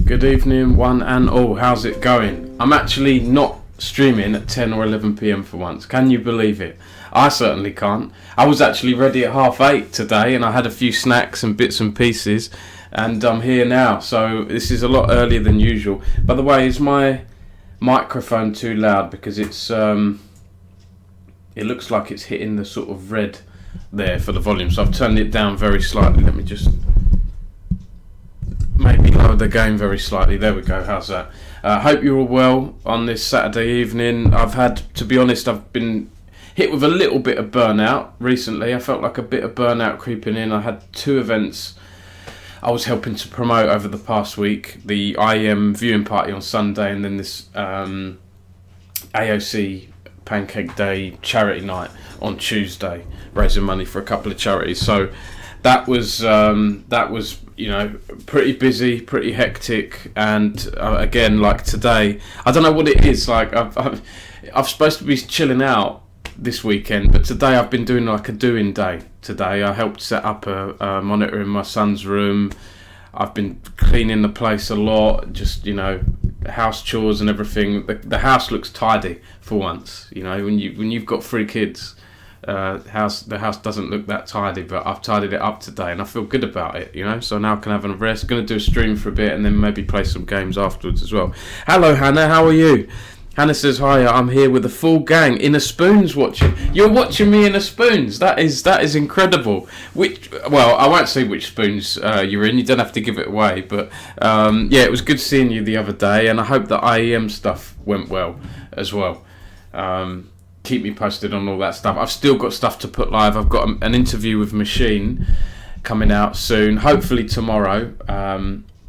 Good evening, one and all. How's it going? I'm actually not streaming at 10 or 11 p.m. for once. Can you believe it? I certainly can't. I was actually ready at 8:30 today, and I had a few snacks and bits and pieces, and I'm here now. So this is a lot earlier than usual. By the way, is my microphone too loud? Because it's it looks like it's hitting the sort of red there for the volume. So I've turned it down very slightly. Let me just maybe lower the gain very slightly. There we go. How's that? Hope you're all well on this Saturday evening. To be honest, I've been hit with a little bit of burnout recently. I felt like a bit of burnout creeping in. I had two events I was helping to promote over the past week. The IEM viewing party on Sunday, and then this AOC Pancake Day charity night on Tuesday, raising money for a couple of charities. So that was pretty busy, pretty hectic, and again, like today, I don't know what it is. Like I'm supposed to be chilling out this weekend, but today I've been doing like a doing day. Today I helped set up a monitor in my son's room. I've been cleaning the place a lot, just house chores and everything. The house looks tidy for once. When you've got 3 kids. The house doesn't look that tidy, but I've tidied it up today and I feel good about it, so now I can have a rest. Going to do a stream for a bit and then maybe play some games afterwards as well. Hello Hannah, how are you? Hannah says, hi, I'm here with the full gang in a spoons watching. You're watching me in a spoons. That is incredible. I won't say which spoons you're in. You don't have to give it away. But it was good seeing you the other day, and I hope the IEM stuff went well as well. Keep me posted on all that stuff. I've still got stuff to put live. I've got an interview with Machine coming out soon, hopefully tomorrow,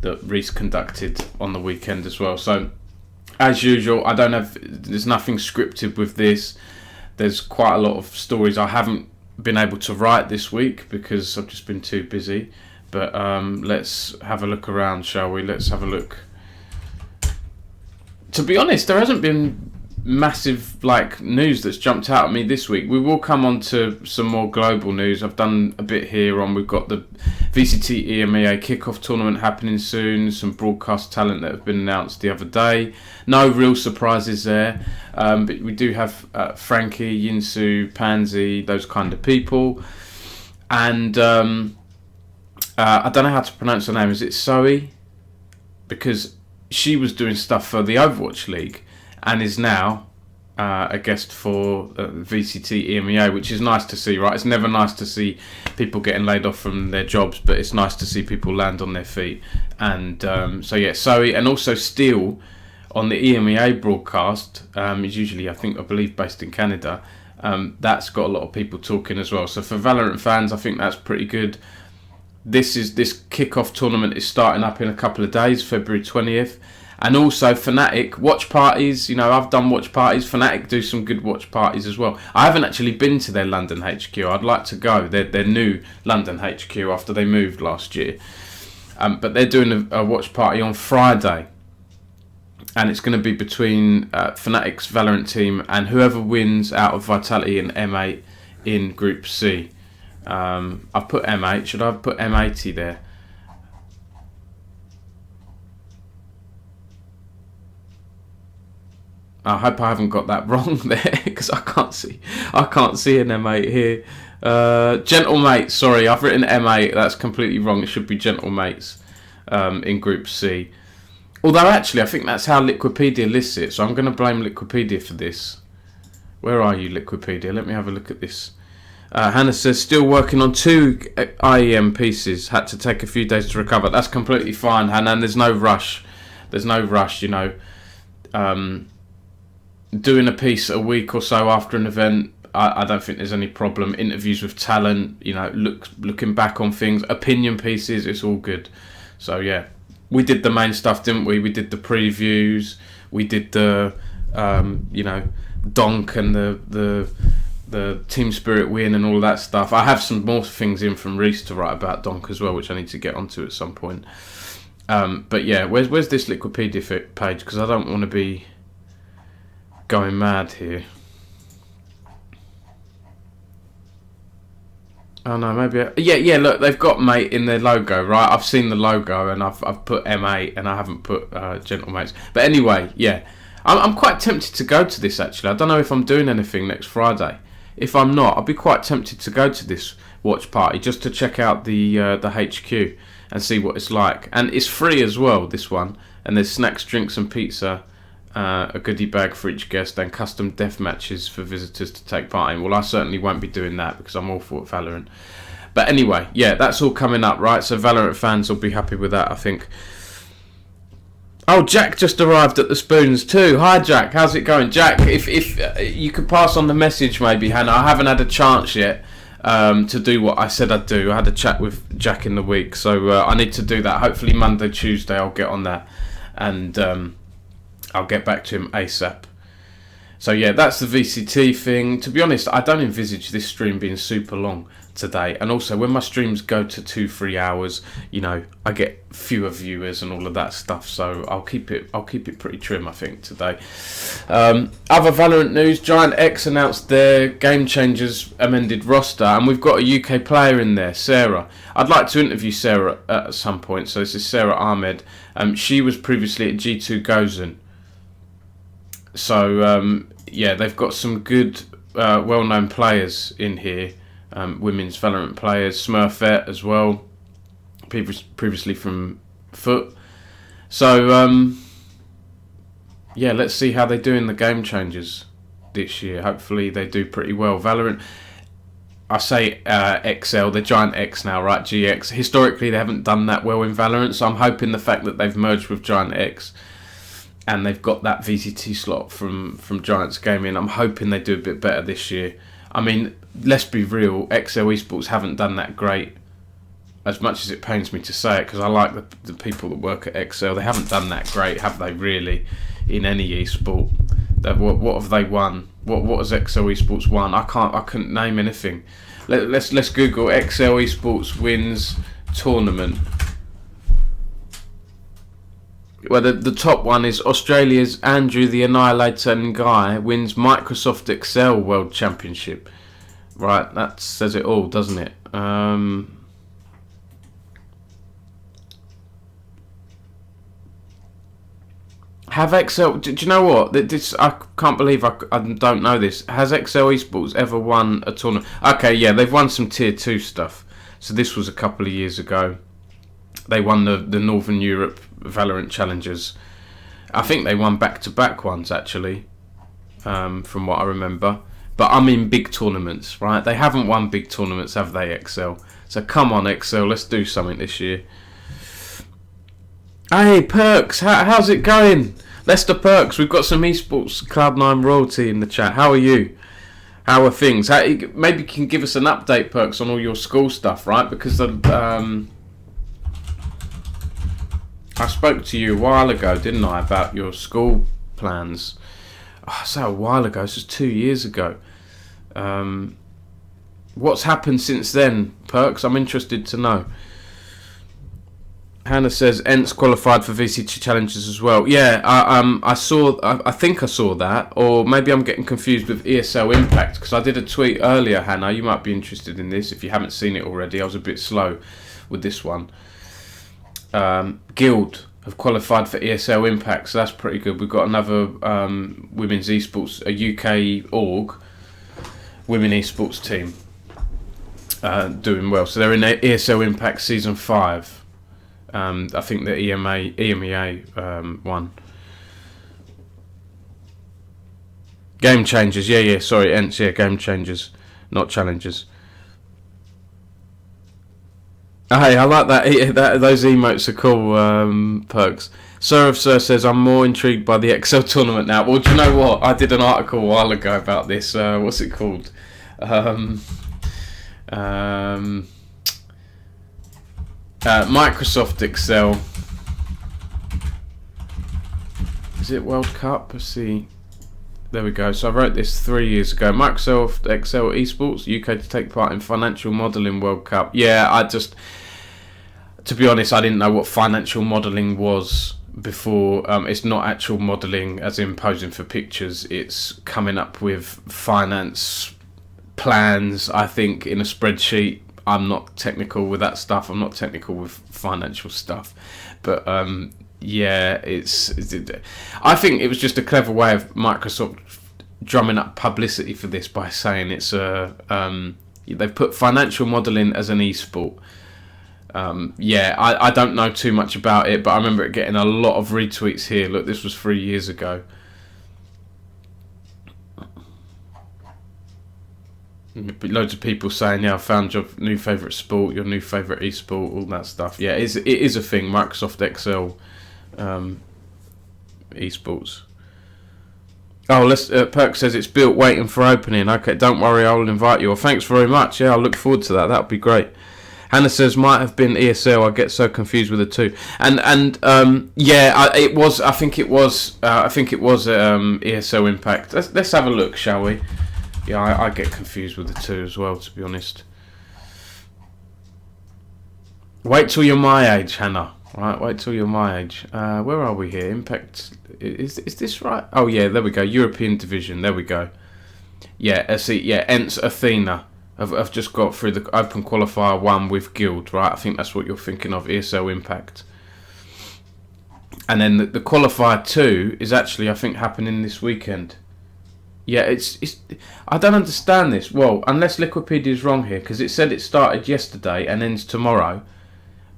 that Reese conducted on the weekend as well. So as usual, there's nothing scripted with this. There's quite a lot of stories I haven't been able to write this week because I've just been too busy. But let's have a look around, shall we? Let's have a look. To be honest, there hasn't been massive news that's jumped out at me this week. We will come on to some more global news. I've done a bit here on. We've got the VCT EMEA kickoff tournament happening soon. Some broadcast talent that have been announced the other day. No real surprises there, but we do have Frankie, Yinsu, Pansy, those kind of people. And I don't know how to pronounce her name. Is it Zoe? Because she was doing stuff for the Overwatch League and is now a guest for VCT EMEA, which is nice to see, right? It's never nice to see people getting laid off from their jobs, but it's nice to see people land on their feet. And Zoe, and also Steele on the EMEA broadcast is usually, I believe, based in Canada. That's got a lot of people talking as well. So for Valorant fans, I think that's pretty good. This kickoff tournament is starting up in a couple of days, February 20th. And also Fnatic watch parties. I've done watch parties. Fnatic do some good watch parties as well. I haven't actually been to their London HQ. I'd like to go. Their new London HQ after they moved last year. But they're doing a watch party on Friday. And it's going to be between Fnatic's Valorant team and whoever wins out of Vitality and M8 in Group C. I've put M8. Should I have put M80 there? I hope I haven't got that wrong there because I can't see an M8 here. Gentle Mates, sorry, I've written M8. That's completely wrong. It should be Gentle Mates in Group C. Although actually, I think that's how Liquipedia lists it. So I'm going to blame Liquipedia for this. Where are you, Liquipedia? Let me have a look at this. Hannah says, still working on 2 IEM pieces. Had to take a few days to recover. That's completely fine, Hannah. And there's no rush. Doing a piece a week or so after an event, I don't think there's any problem. Interviews with talent, looking back on things, opinion pieces, it's all good. So yeah, we did the main stuff, didn't we? We did the previews, we did the donk and the team spirit win and all of that stuff. I have some more things in from Reese to write about donk as well, which I need to get onto at some point. But yeah, where's this Liquipedia page? Because I don't want to be going mad here. Oh no, maybe. Yeah. Look, they've got mate in their logo, right? I've seen the logo, and I've put M8, and I haven't put Gentlemates. But anyway, yeah, I'm quite tempted to go to this actually. I don't know if I'm doing anything next Friday. If I'm not, I'll be quite tempted to go to this watch party just to check out the HQ and see what it's like. And it's free as well, this one. And there's snacks, drinks, and pizza. A goodie bag for each guest, and custom death matches for visitors to take part in. Well, I certainly won't be doing that because I'm awful at Valorant. But anyway, yeah, that's all coming up, right? So Valorant fans will be happy with that, I think. Oh, Jack just arrived at the Spoons too. Hi, Jack. How's it going, Jack? If you could pass on the message, maybe, Hannah. I haven't had a chance yet to do what I said I'd do. I had a chat with Jack in the week, so I need to do that. Hopefully Monday, Tuesday, I'll get on that, and I'll get back to him ASAP. So yeah, that's the VCT thing. To be honest, I don't envisage this stream being super long today. And also, when my streams go to 2-3 hours, you know, I get fewer viewers and all of that stuff. So I'll keep it pretty trim, I think, today. Other Valorant news: Giant X announced their Game Changers amended roster, and we've got a UK player in there, Sarah. I'd like to interview Sarah at some point. So this is Sarah Ahmed. She was previously at G2 Gozen. So, yeah, they've got some good, well-known players in here. Women's Valorant players. Smurfette as well. Previously from Foot. So, yeah, let's see how they do in the Game Changers this year. Hopefully they do pretty well. Valorant, I say XL, they're Giant X now, right? GX. Historically, they haven't done that well in Valorant, so I'm hoping the fact that they've merged with Giant X and they've got that VCT slot from Giants Gaming, I'm hoping they do a bit better this year. I mean, let's be real, XL Esports haven't done that great, as much as it pains me to say it, because I like the people that work at XL. They haven't done that great, have they, really, in any esport? What have they won? What has XL Esports won? I couldn't name anything. Let's Google XL Esports wins tournament. Well, the top one is Australia's Andrew the Annihilator Guy wins Microsoft Excel World Championship. Right, that says it all, doesn't it? Have XL... Do you know what? This, I can't believe I don't know this. Has XL Esports ever won a tournament? Okay, yeah, they've won some Tier 2 stuff. So this was a couple of years ago. They won the Northern Europe Valorant Challengers. I think they won back-to-back ones, actually, from what I remember. But I mean big tournaments, right? They haven't won big tournaments, have they, XL? So come on, XL, let's do something this year. Hey, Perks, how's it going? Lester Perks, we've got some esports Cloud9 royalty in the chat. How are you? How are things? Maybe you can give us an update, Perks, on all your school stuff, right? Because I spoke to you a while ago, didn't I, about your school plans. Oh, so a while ago, this was 2 years ago. What's happened since then, Perks? I'm interested to know. Hannah says Ents qualified for VCT challenges as well. Yeah, I saw. I think I saw that, or maybe I'm getting confused with ESL Impact, because I did a tweet earlier, Hannah. You might be interested in this if you haven't seen it already. I was a bit slow with this one. Guild have qualified for ESL Impact, so that's pretty good. We've got another women's esports, a UK org, women esports team doing well. So they're in ESL Impact Season 5. I think the EMEA won. Game Changers, yeah, sorry, Ents, yeah, Game Changers, not Challengers. Hey, I like that. Those emotes are cool, Perks. Sir of Sir says, I'm more intrigued by the XL tournament now. Well, do you know what? I did an article a while ago about this. What's it called? Microsoft Excel. Is it World Cup? Let's see. There we go. So I wrote this 3 years ago. Microsoft Excel Esports UK to take part in Financial Modelling World Cup. Yeah, to be honest, I didn't know what financial modelling was before. It's not actual modelling as in posing for pictures. It's coming up with finance plans, I think, in a spreadsheet. I'm not technical with that stuff. I'm not technical with financial stuff, but yeah, I think it was just a clever way of Microsoft drumming up publicity for this by saying it's a they've put financial modelling as an esport. Yeah, I don't know too much about it, but I remember it getting a lot of retweets here. Look, this was 3 years ago. Loads of people saying, yeah, I found your new favourite sport, your new favourite esport, all that stuff. Yeah, it is a thing, Microsoft Excel esports. Oh, Perk says it's built waiting for opening. Okay, don't worry, I'll invite you. Well, thanks very much. Yeah, I'll look forward to that. That would be great. Hannah says might have been ESL. I get so confused with the two. And yeah, it was. I think it was ESL Impact. Let's have a look, shall we? Yeah, I get confused with the two as well, to be honest. Wait till you're my age, Hannah. Right, wait till you're my age. Where are we here? Impact. Is this right? Oh yeah, there we go. European Division. There we go. Yeah, see, yeah, Ents Athena. I've just got through the Open Qualifier 1 with Guild, right? I think that's what you're thinking of, ESL Impact. And then the Qualifier 2 is actually, I think, happening this weekend. Yeah, it's I don't understand this. Well, unless Liquipedia is wrong here, because it said it started yesterday and ends tomorrow,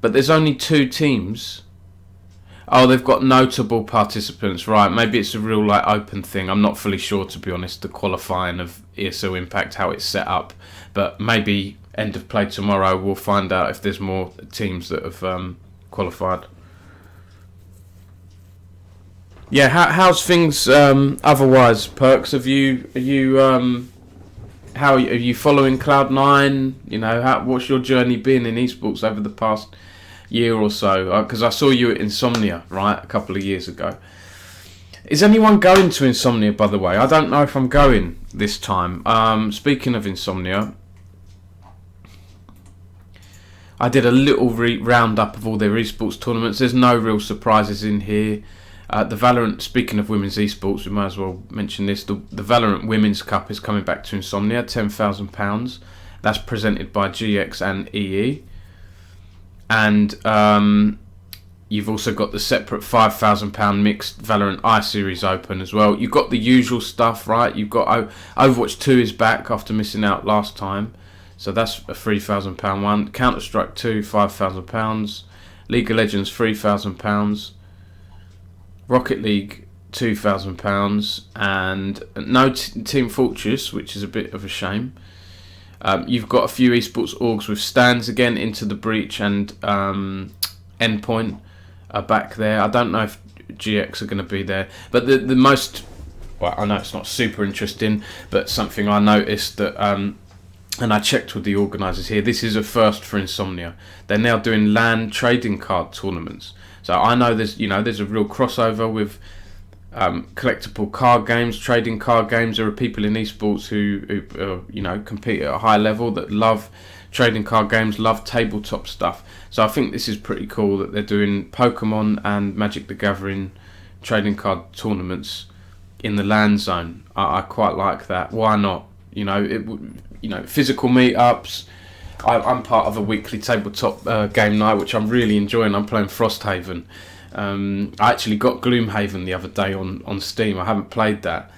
but there's only 2 teams. Oh, they've got notable participants, right? Maybe it's a real open thing. I'm not fully sure, to be honest, the qualifying of ESL Impact, how it's set up. But maybe end of play tomorrow, we'll find out if there's more teams that have qualified. Yeah, how's things otherwise, Perks? Are you how are you following Cloud9? You know, what's your journey been in esports over the past year or so? Because I saw you at Insomnia, right, a couple of years ago. Is anyone going to Insomnia, by the way? I don't know if I'm going this time. Speaking of Insomnia, I did a little roundup of all their esports tournaments. There's no real surprises in here. The Valorant, speaking of women's esports, we might as well mention this. The Valorant Women's Cup is coming back to Insomnia, £10,000. That's presented by GX and EE. And you've also got the separate £5,000 mixed Valorant I-Series Open as well. You've got the usual stuff, right? You've got Overwatch 2 is back after missing out last time. So that's a £3,000 one. Counter-Strike 2, £5,000. League of Legends, £3,000. Rocket League, £2,000, and no Team Fortress, which is a bit of a shame. You've got a few esports orgs with stands again, Into the Breach and Endpoint are back there. I don't know if GX are going to be there, but the most, well, I know it's not super interesting, but something I noticed that, and I checked with the organisers here, this is a first for Insomnia. They're now doing LAN trading card tournaments. So I know there's a real crossover with collectible card games, trading card games. There are people in esports who compete at a high level that love trading card games, love tabletop stuff. So I think this is pretty cool that they're doing Pokemon and Magic the Gathering trading card tournaments in the LAN zone. I quite like that. Why not? Physical meetups. I'm part of a weekly tabletop game night, which I'm really enjoying. I'm playing Frosthaven. I actually got Gloomhaven the other day on Steam. I haven't played that,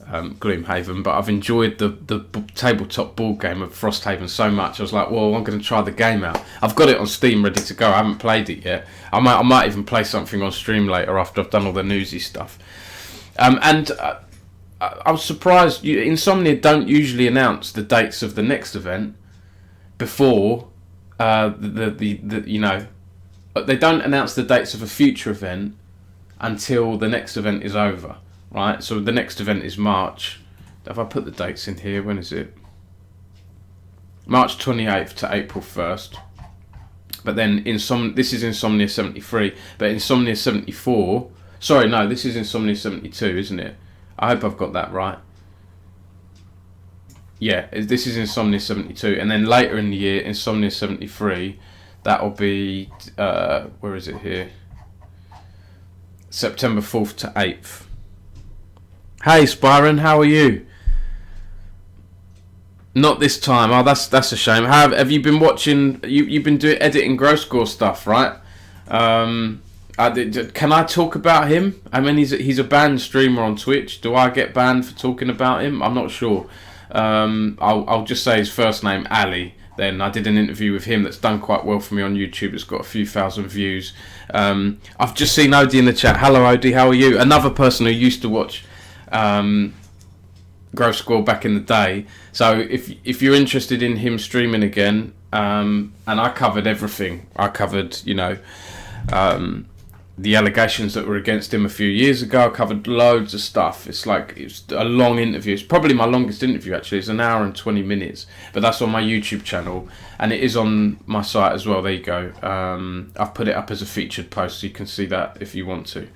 Gloomhaven, but I've enjoyed the tabletop board game of Frosthaven so much. I was like, well, I'm going to try the game out. I've got it on Steam ready to go. I haven't played it yet. I might even play something on stream later after I've done all the newsy stuff. I was surprised. Insomnia don't usually announce the dates of the next event before they don't announce the dates of a future event until the next event is over, right? So the next event is March. Have I put the dates in here? When is it? March 28th to April 1st. But then this is Insomnia 73, but Insomnia 74. Sorry, no, this is Insomnia 72, isn't it? I hope I've got that right. Yeah, this is Insomnia 72, and then later in the year, Insomnia 73, that'll be, where is it here? September 4th to 8th. Hey, Spyron, how are you? Not this time. Oh, that's a shame. Have you been watching? You've been doing editing Grow Score stuff, right? Can I talk about him? I mean, he's a banned streamer on Twitch. Do I get banned for talking about him? I'm not sure. I'll just say his first name, Ali. Then I did an interview with him that's done quite well for me on YouTube. It's got a few thousand views. I've just seen Odie in the chat. Hello, Odie. How are you? Another person who used to watch Grow Score back in the day. So if you're interested in him streaming again, and I covered everything. I covered, the allegations that were against him a few years ago. I covered loads of stuff. It's a long interview. It's probably my longest interview, actually. It's 1 hour and 20 minutes. But that's on my YouTube channel. And it is on my site as well. There you go. I've put it up as a featured post, so you can see that if you want to.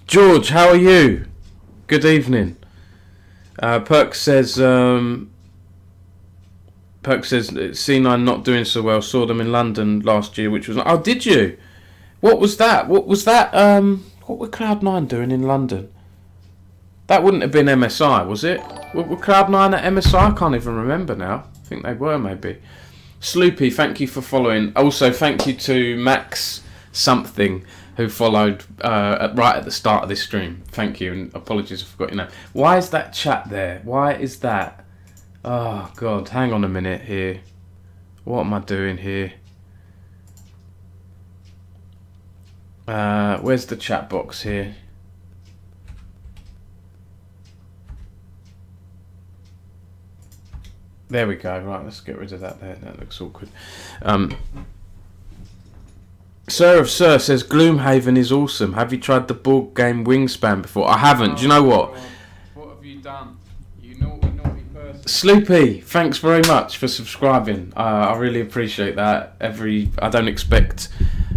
George, how are you? Good evening. Perk says... C9 not doing so well. Saw them in London last year, which was... Oh, did you? What was that? What were Cloud9 doing in London? That wouldn't have been MSI, was it? Were Cloud9 at MSI? I can't even remember now. I think they were, maybe. Sloopy, thank you for following. Also, thank you to Max something, who followed right at the start of this stream. Thank you, and apologies I forgot your name. Why is that chat there? Why is that? Oh, God, hang on a minute here. What am I doing here? Where's the chat box here? There we go. Right, let's get rid of that there. That looks awkward. Sir of Sir says, Gloomhaven is awesome. Have you tried the board game Wingspan before? I haven't. Do you know what? What have you done? You naughty person. Sloopy, thanks very much for subscribing. I really appreciate that. I don't expect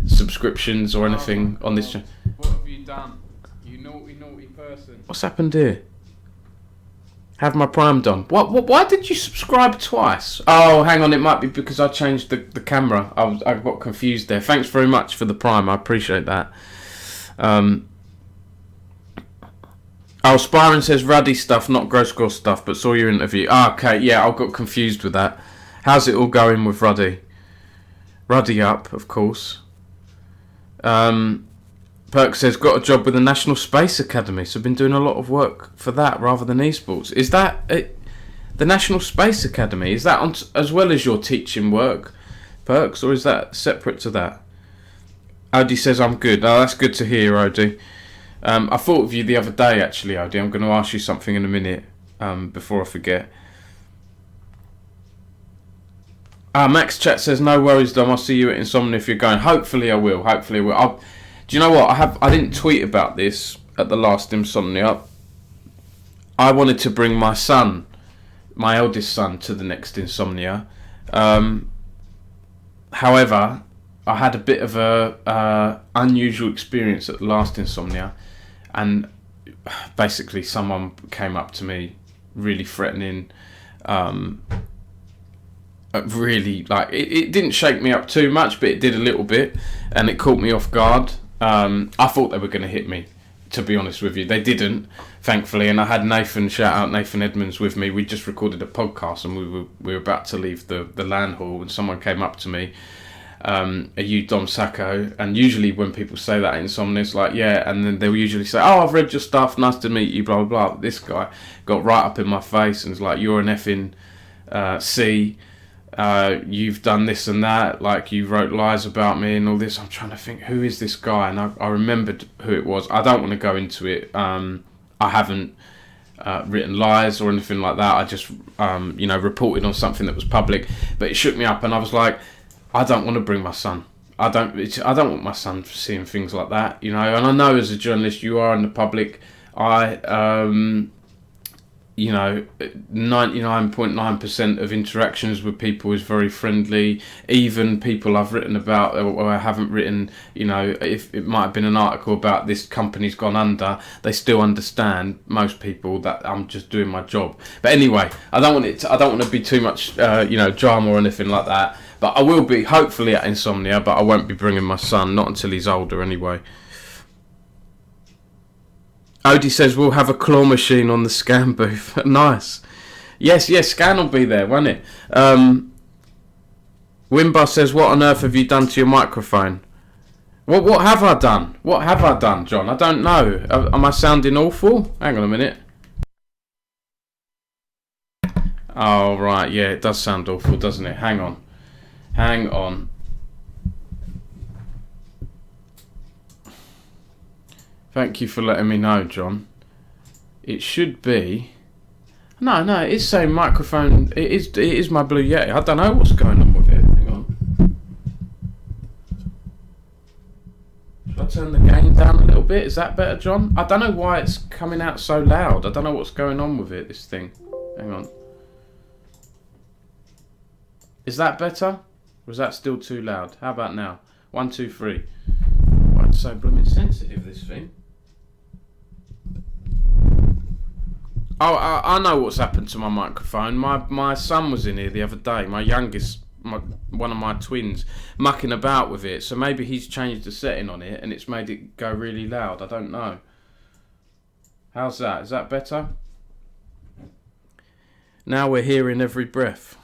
subscriptions or anything on this channel. What have you done? You naughty person. What's happened here? Have my Prime done. Why did you subscribe twice? Oh, hang on. It might be because I changed the camera. I got confused there. Thanks very much for the Prime. I appreciate that. Spyron says Ruddy stuff, not Grow Score stuff, but saw your interview. Okay, yeah, I got confused with that. How's it all going with Ruddy? Ruddy up, of course. Perk says, got a job with the National Space Academy, so I've been doing a lot of work for that rather than esports. Is that it? The National Space Academy? Is that on as well as your teaching work, Perks, or is that separate to that? Odie says, I'm good. Oh, that's good to hear, Odie. I thought of you the other day, actually, Odie. I'm going to ask you something in a minute before I forget. Max Chat says, no worries, Dom. I'll see you at Insomnia if you're going. Hopefully I will. Do you know what? I didn't tweet about this at the last Insomnia. I wanted to bring my son, my eldest son, to the next Insomnia. However, I had a bit of a unusual experience at the last Insomnia, and basically someone came up to me, really threatening. Really, like it didn't shake me up too much, but it did a little bit, and it caught me off guard. I thought they were going to hit me, to be honest with you. They didn't, thankfully, and I had Nathan, shout out Nathan Edmonds, with me. We just recorded a podcast, and we were about to leave the LAN hall, and someone came up to me, are you Dom Sacco? And usually when people say that in Insomnia, it's like, yeah, and then they'll usually say, oh, I've read your stuff, nice to meet you, blah, blah, blah. This guy got right up in my face and was like, you're an effing C. You've done this and that, like you wrote lies about me and all this. I'm trying to think, who is this guy? And I remembered who it was. I don't want to go into it. I haven't written lies or anything like that. I just reported on something that was public, but it shook me up, and I was like, I don't want to bring my son. I don't want my son seeing things like that, and I know as a journalist you are in the public. 99.9% of interactions with people is very friendly. Even people I've written about or I haven't written, if it might have been an article about this company's gone under, they still understand, most people, that I'm just doing my job. But anyway, I don't want to be too much drama or anything like that. But I will be hopefully at Insomnia, but I won't be bringing my son, not until he's older anyway. Odie says we'll have a claw machine on the scan booth. Nice. Yes, Scan will be there, won't it? Wimbar says, what on earth have you done to your microphone? What have I done? What have I done, John? I don't know. Am I sounding awful? Hang on a minute. Oh, right. Yeah, it does sound awful, doesn't it? Hang on. Thank you for letting me know, John. It should be... No, it is saying microphone. It is my Blue Yeti. I don't know what's going on with it. Hang on. Should I turn the gain down a little bit? Is that better, John? I don't know why it's coming out so loud. I don't know what's going on with it, this thing. Hang on. Is that better? Or is that still too loud? How about now? 1, 2, 3. Why it's so blooming sensitive, this thing. Oh, I know what's happened to my microphone. My son was in here the other day. My youngest, one of my twins, mucking about with it. So maybe he's changed the setting on it and it's made it go really loud. I don't know. How's that? Is that better? Now we're hearing every breath.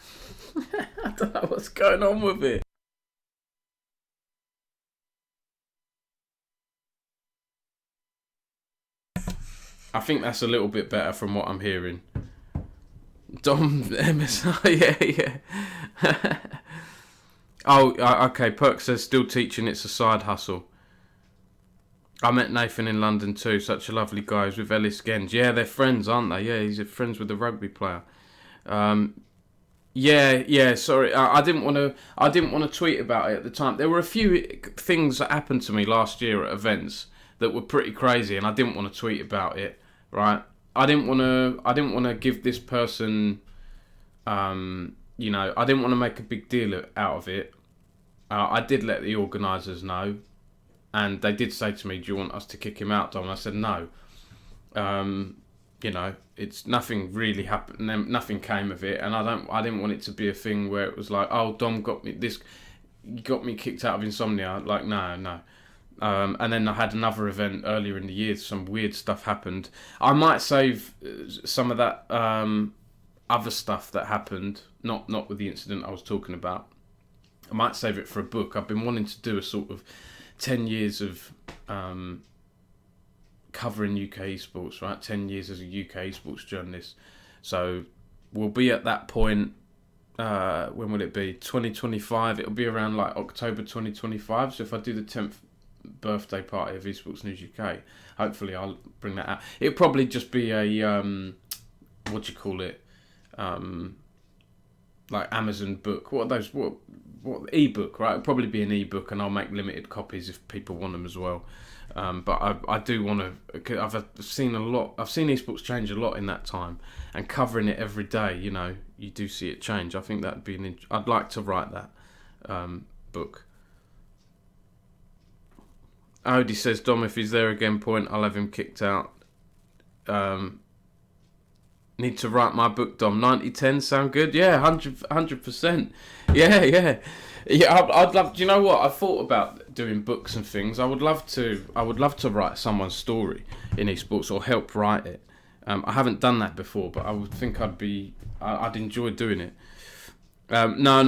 I don't know what's going on with it. I think that's a little bit better from what I'm hearing. Dom MSI, yeah. Oh, okay. Perk says still teaching. It's a side hustle. I met Nathan in London too. Such a lovely guy. He's with Ellis Genge. Yeah, they're friends, aren't they? Yeah, he's friends with the rugby player. Yeah. Sorry, I didn't want to tweet about it at the time. There were a few things that happened to me last year at events that were pretty crazy, and I didn't want to tweet about it. Right, I didn't want to give this person, I didn't want to make a big deal out of it. I did let the organisers know, and they did say to me, "Do you want us to kick him out, Dom?" And I said no. It's nothing really happened. Nothing came of it, and I didn't want it to be a thing where it was like, "Oh, Dom got me kicked out of Insomnia." Like, no. And then I had another event earlier in the year. Some weird stuff happened. I might save some of that other stuff that happened, not with the incident I was talking about. I might save it for a book. I've been wanting to do a sort of 10 years of covering UK esports, right? 10 years as a UK esports journalist. So we'll be at that point. When will it be? 2025. It'll be around like October 2025. So if I do the 10th birthday party of Esports News UK, hopefully I'll bring that out. It'll probably just be a what do you call it, like Amazon book. What are those? What ebook, right? It'll probably be an ebook, and I'll make limited copies if people want them as well. But I do want to. I've seen a lot. I've seen esports change a lot in that time, and covering it every day. You do see it change. I think that'd be I'd like to write that book. Odie says, Dom, if he's there again, point, I'll have him kicked out. Need to write my book, Dom. 90-10 sound good? Yeah, 100%. Yeah. I'd love. Do you know what? I thought about doing books and things. I would love to write someone's story in esports or help write it. I haven't done that before, but I would think I'd enjoy doing it. No,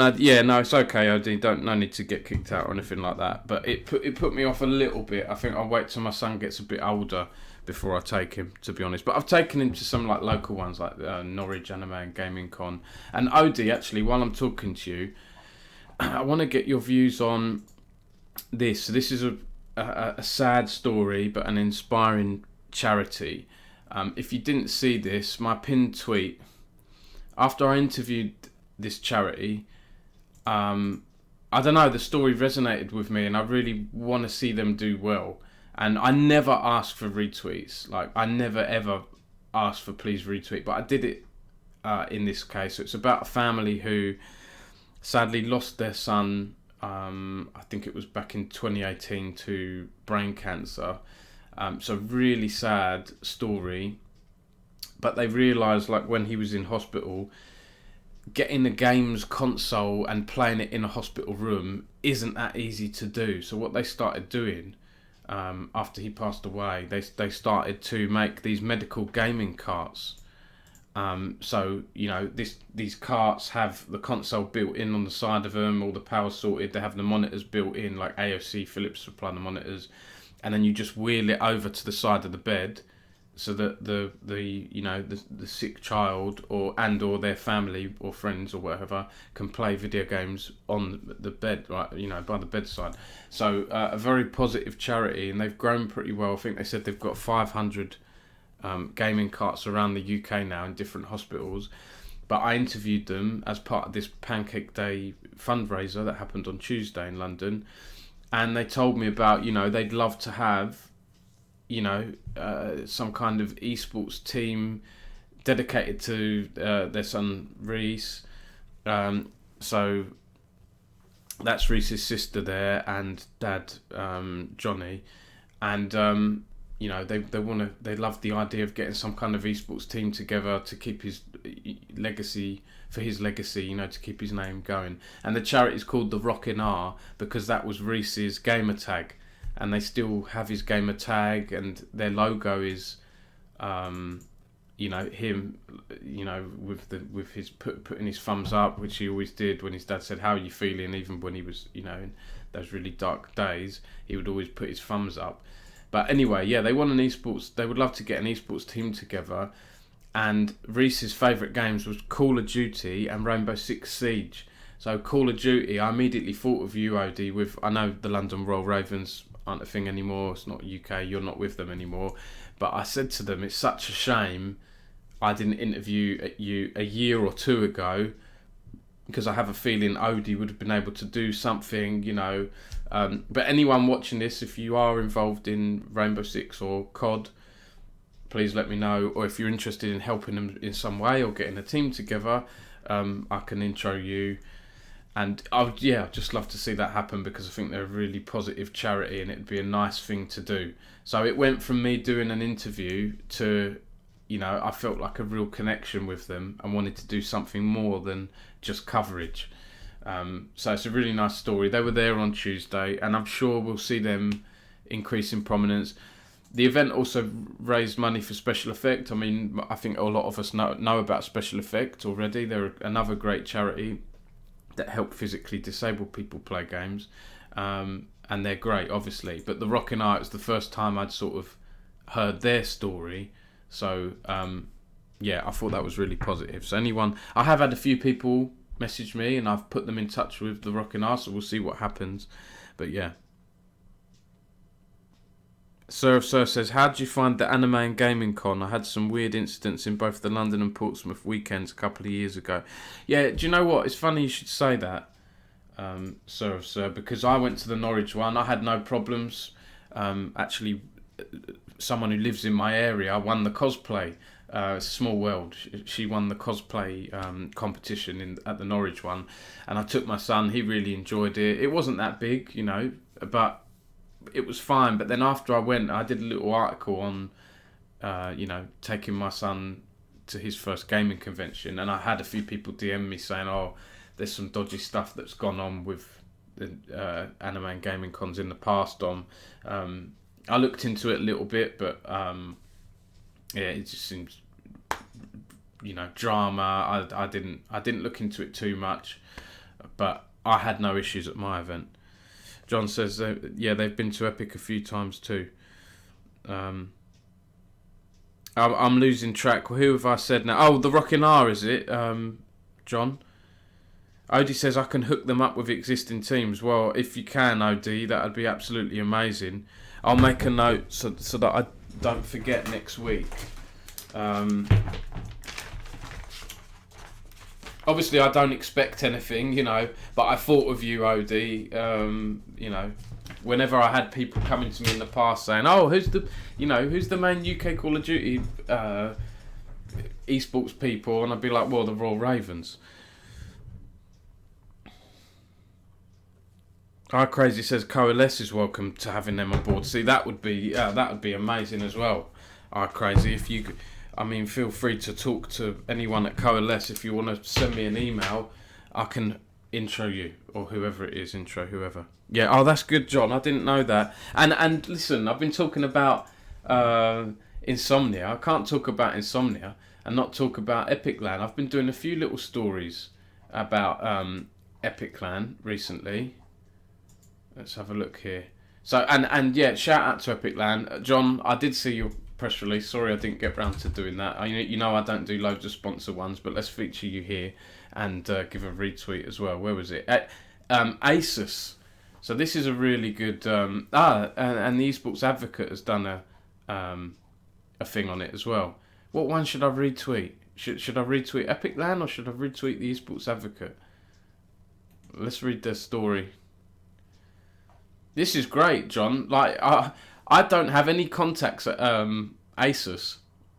it's okay, OD. No need to get kicked out or anything like that. But it put me off a little bit. I think I'll wait till my son gets a bit older before I take him, to be honest. But I've taken him to some like local ones like Norwich Anime and Gaming Con. And OD, actually, while I'm talking to you, I want to get your views on this. So this is a sad story, but an inspiring charity. If you didn't see this, my pinned tweet, after I interviewed this charity, I don't know, the story resonated with me, and I really want to see them do well. And I never ask for retweets. Like, I never ever ask for please retweet, but I did it in this case. So it's about a family who sadly lost their son, I think it was back in 2018, to brain cancer. So really sad story. But they realised, like, when he was in hospital, getting the game's console and playing it in a hospital room isn't that easy to do. So what they started doing after he passed away, they started to make these medical gaming carts. So these carts have the console built in on the side of them, all the power sorted. They have the monitors built in, like AOC Philips supply the monitors, and then you just wheel it over to the side of the bed, so that the sick child or their family or friends or whatever can play video games on the bed, right? By the bedside. So a very positive charity, and they've grown pretty well. I think they said they've got 500 gaming carts around the UK now in different hospitals. But I interviewed them as part of this Pancake Day fundraiser that happened on Tuesday in London, and they told me about they'd love to have some kind of esports team dedicated to their son Reese. So that's Reese's sister there and dad, Johnny, and they love the idea of getting some kind of esports team together to keep his legacy, to keep his name going. And the charity is called the Rockin' R because that was Reese's gamer tag, and they still have his gamer tag, and their logo is him with his putting his thumbs up, which he always did when his dad said, "How are you feeling?" Even when he was in those really dark days, he would always put his thumbs up. But anyway, yeah, they want an esports. They would love to get an esports team together. And Reese's favourite games was Call of Duty and Rainbow Six Siege. So Call of Duty, I immediately thought of you, Odie. I know the London Royal Ravens aren't a thing anymore. It's not UK. You're not with them anymore. But I said to them, it's such a shame I didn't interview you a year or two ago, because I have a feeling Odie would have been able to do something, But anyone watching this, if you are involved in Rainbow Six or COD, please let me know. Or if you're interested in helping them in some way or getting a team together, I can intro you. And I'd just love to see that happen, because I think they're a really positive charity and it'd be a nice thing to do. So it went from me doing an interview to I felt like a real connection with them and wanted to do something more than just coverage. So it's a really nice story. They were there on Tuesday, and I'm sure we'll see them increase in prominence. The event also raised money for Special Effect. I mean, I think a lot of us know about Special Effect already. They're another great charity that help physically disabled people play games. And they're great, obviously. But the Rockin' Art was the first time I'd sort of heard their story. So, I thought that was really positive. So I have had a few people message me, and I've put them in touch with the Rockin' R, so we'll see what happens. But yeah. Sir says, how did you find the Anime and Gaming Con? I had some weird incidents in both the London and Portsmouth weekends a couple of years ago. Yeah, do you know what? It's funny you should say that, Sir, because I went to the Norwich one. I had no problems. Actually, someone who lives in my area won the cosplay. Small world. She won the cosplay competition at the Norwich one, and I took my son. He really enjoyed it. It wasn't that big, but it was fine. But then after I went, I did a little article on, taking my son to his first gaming convention, and I had a few people DM me saying, "Oh, there's some dodgy stuff that's gone on with the anime and gaming cons in the past." I looked into it a little bit, but it just seems, drama. I didn't look into it too much, but I had no issues at my event. John says, they've been to Epic a few times too. I'm losing track. Who have I said now? Oh, the Rockin' R, is it, John? Odie says I can hook them up with existing teams. Well, if you can, Odie, that'd be absolutely amazing. I'll make a note so that I don't forget next week. Obviously, I don't expect anything, but I thought of you, Odie. Whenever I had people coming to me in the past saying, "Oh, who's the main UK Call of Duty esports people?" and I'd be like, "Well, the Royal Ravens." Crazy says Coalesce is welcome to having them on board. See, that would be amazing as well. Crazy, if you, feel free to talk to anyone at Coalesce if you want to send me an email. I can Intro you, or whoever it is, intro whoever. Yeah, oh, that's good, John. I didn't know that. And listen, I've been talking about insomnia. I can't talk about insomnia and not talk about Epic Land. I've been doing a few little stories about Epic Land recently. Let's have a look here. So, and yeah, shout out to Epic Land. John, I did see your press release. Sorry I didn't get round to doing that. You know I don't do loads of sponsor ones, but let's feature you here and give a retweet as well. Where was it? Asus. So this is a really good... and the Esports Advocate has done a thing on it as well. What one should I retweet? Should I retweet Epic Land or should I retweet the Esports Advocate? Let's read their story. This is great, John. Like I don't have any contacts at Asus.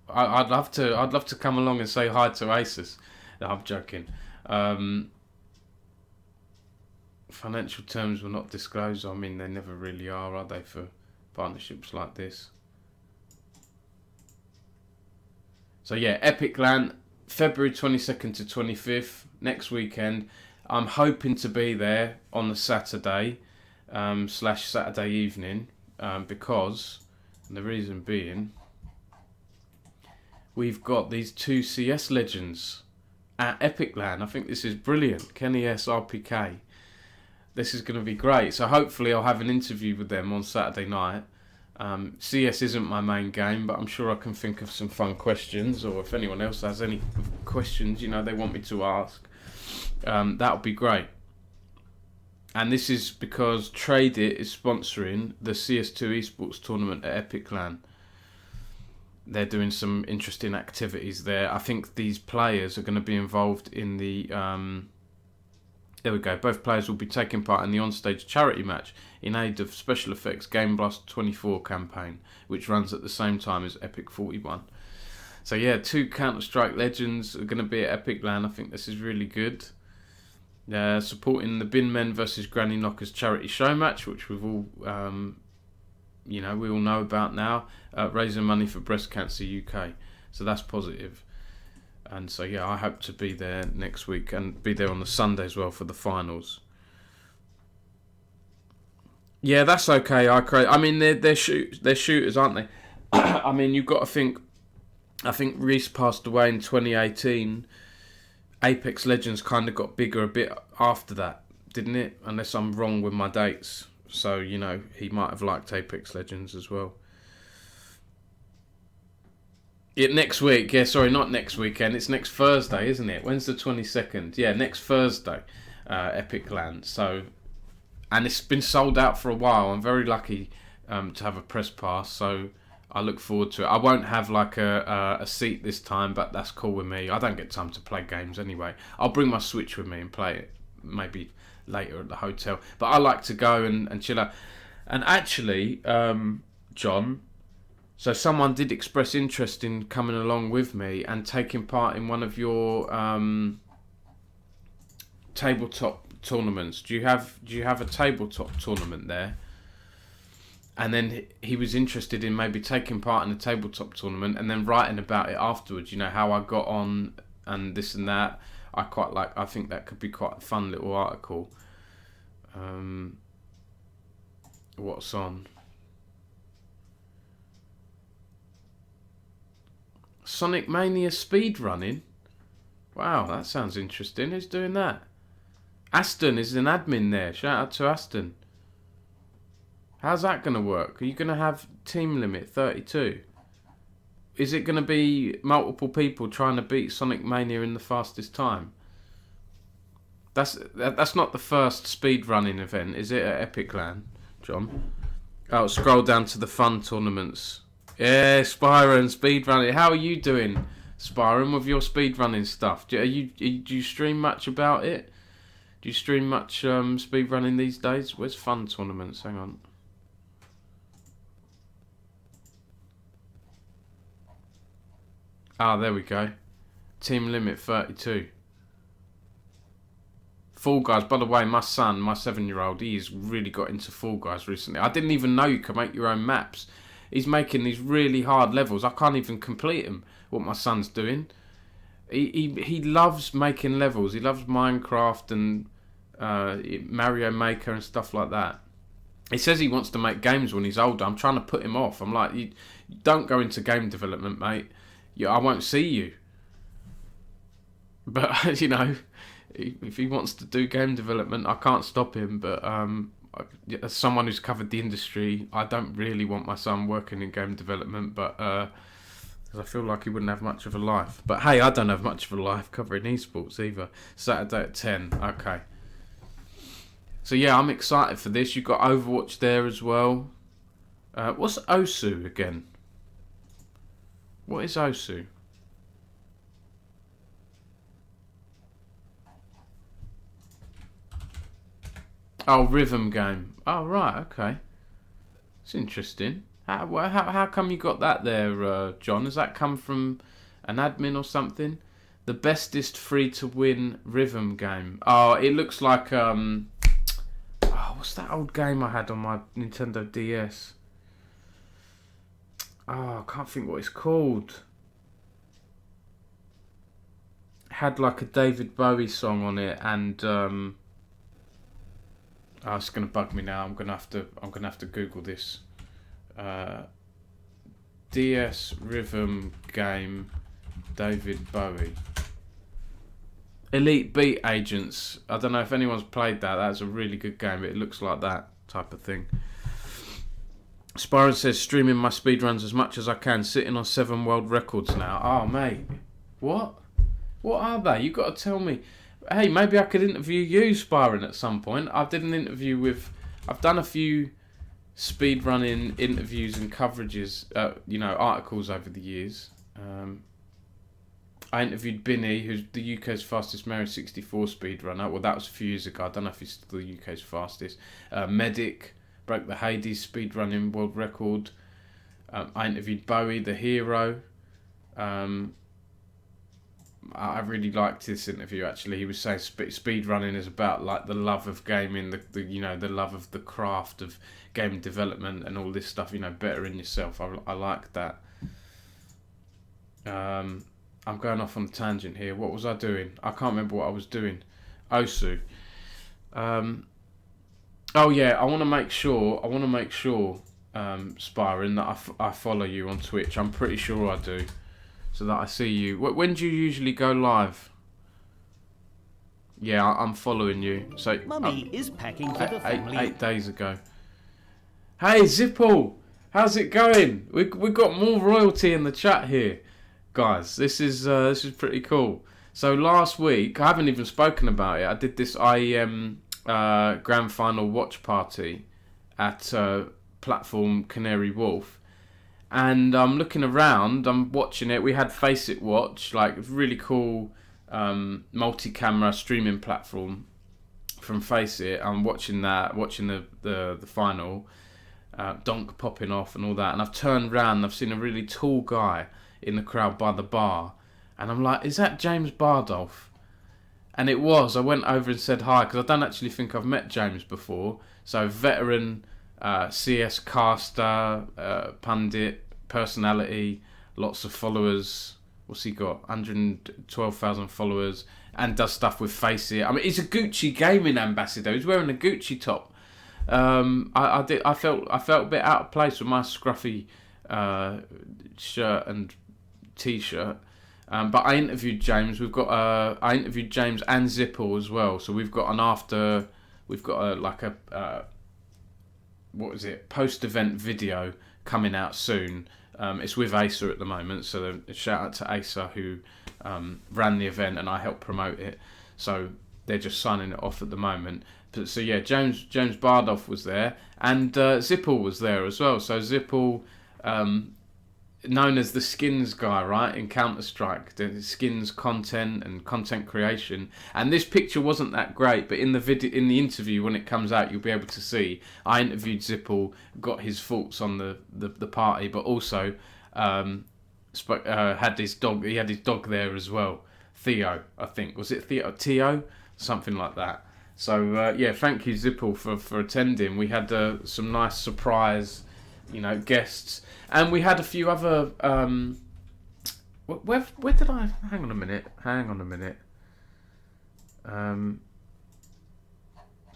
I'd love to come along and say hi to Asus. No, I'm joking. Financial terms will not disclose. I mean, they never really are they, for partnerships like this? So yeah, Epic Land, February 22nd to 25th, next weekend. I'm hoping to be there on the Saturday. / Saturday evening, because, and the reason being, we've got these two CS legends at Epic Land. I think this is brilliant. Kenny S, RPK. This is going to be great. So hopefully I'll have an interview with them on Saturday night. CS isn't my main game, but I'm sure I can think of some fun questions, or if anyone else has any questions, they want me to ask, that would be great. And this is because Tradeit is sponsoring the CS2 esports tournament at Epic Land. They're doing some interesting activities there. I think these players are going to be involved in the... there we go. Both players will be taking part in the onstage charity match in aid of Special Effects Game Blast 24 campaign, which runs at the same time as Epic 41. So yeah, two Counter-Strike legends are going to be at Epic Land. I think this is really good. Supporting the Bin Men versus Granny Knockers charity show match, which we've all, we all know about now. Raising money for Breast Cancer UK, so that's positive. And so yeah, I hope to be there next week and be there on the Sunday as well for the finals. Yeah, that's okay. I mean, they're shooters, aren't they? I mean, you've got to think. I think Reese passed away in 2018. Apex Legends kind of got bigger a bit after that, didn't it? Unless I'm wrong with my dates. So, he might have liked Apex Legends as well. Next week, not next weekend, it's next Thursday, isn't it? When's the 22nd? Yeah, next Thursday, Epic Land. So, and it's been sold out for a while. I'm very lucky to have a press pass, so I look forward to it. I won't have like a seat this time, but that's cool with me. I don't get time to play games anyway. I'll bring my Switch with me and play it maybe later at the hotel. But I like to go and chill out. And actually, John, so someone did express interest in coming along with me and taking part in one of your tabletop tournaments. Do you have a tabletop tournament there? And then he was interested in maybe taking part in a tabletop tournament and then writing about it afterwards. How I got on and this and that. I think that could be quite a fun little article. What's on? Sonic Mania speedrunning? Wow, that sounds interesting. Who's doing that? Aston is an admin there. Shout out to Aston. How's that going to work? Are you going to have team limit 32? Is it going to be multiple people trying to beat Sonic Mania in the fastest time? That's not the first speedrunning event, is it, at Epic Land, John? Oh, scroll down to the fun tournaments. Yeah, Spyron, speedrunning. How are you doing, Spyron, with your speedrunning stuff? Do you stream much about it? Do you stream much speedrunning these days? Where's fun tournaments? Hang on. Ah, there we go. Team limit 32. Fall Guys. By the way, my son, my 7-year-old, he's really got into Fall Guys recently. I didn't even know you could make your own maps. He's making these really hard levels. I can't even complete them, what my son's doing. He loves making levels. He loves Minecraft and Mario Maker and stuff like that. He says he wants to make games when he's older. I'm trying to put him off. I'm like, you don't go into game development, mate. I won't see you. But, you know, if he wants to do game development, I can't stop him. But as someone who's covered the industry, I don't really want my son working in game development. But because I feel like he wouldn't have much of a life. But hey, I don't have much of a life covering esports either. Saturday at 10. Okay. So yeah, I'm excited for this. You've got Overwatch there as well. What's Osu again? What is Osu? Oh, rhythm game. Oh, right, okay. It's interesting. How come you got that there, John? Has that come from an admin or something? The bestest free-to-win rhythm game. Oh, it looks like... what's that old game I had on my Nintendo DS? Oh, I can't think what it's called. It had like a David Bowie song on it, and oh, it's gonna bug me now. I'm gonna have to Google this. DS rhythm game, David Bowie. Elite Beat Agents. I don't know if anyone's played that. That's a really good game. It looks like that type of thing. Spyron says, streaming my speedruns as much as I can. Sitting on 7 world records now. Oh, mate. What? What are they? You got to tell me. Hey, maybe I could interview you, Spyron, at some point. I did an interview with... I've done a few speedrunning interviews and coverages, articles over the years. I interviewed Binny, who's the UK's fastest Mario 64 speedrunner. Well, that was a few years ago. I don't know if he's still the UK's fastest. Medic broke the Hades speedrunning world record. I interviewed Bowie, the hero. I really liked this interview, actually. He was saying speedrunning is about like the love of gaming, the love of the craft of game development and all this stuff, bettering yourself. I liked that. I'm going off on a tangent here. What was I doing? I can't remember what I was doing. Osu. Oh yeah, I want to make sure, Spyron, that I follow you on Twitch. I'm pretty sure I do, so that I see you. When do you usually go live? Yeah, I'm following you. So Mummy is packing for the family. 8 days ago. Hey Zipple, how's it going? We got more royalty in the chat here. Guys, this is pretty cool. So last week, I haven't even spoken about it. I did this IEM Grand Final watch party at platform Canary Wharf, and I'm looking around. I'm watching it. We had Face It Watch, like really cool multi-camera streaming platform from Face It. I'm watching that, watching the final, donk popping off and all that. And I've turned around. And I've seen a really tall guy in the crowd by the bar, and I'm like, is that James Bardolph? And it was. I went over and said hi, because I don't actually think I've met James before. So veteran CS caster, pundit, personality, lots of followers. What's he got? 112,000 followers, and does stuff with Face It. I mean, he's a Gucci gaming ambassador. He's wearing a Gucci top. I felt a bit out of place with my scruffy shirt and t-shirt, but I interviewed James. I interviewed James and Zipple as well. So we've got post-event video coming out soon. It's with Asa at the moment, so shout out to Asa, who ran the event and I helped promote it. So they're just signing it off at the moment. So yeah, James Bardolph was there, and Zipple was there as well. So Zipple, known as the skins guy, right, in Counter-Strike, the skins content and content creation. And this picture wasn't that great, but in the interview when it comes out, you'll be able to see I interviewed Zipple, got his thoughts on the party, but also had his dog. He had his dog there as well, Theo, I think. Was it Theo, something like that. So yeah, thank you Zipple for attending. We had some nice surprise, guests. And we had a few other. Where did I? Hang on a minute.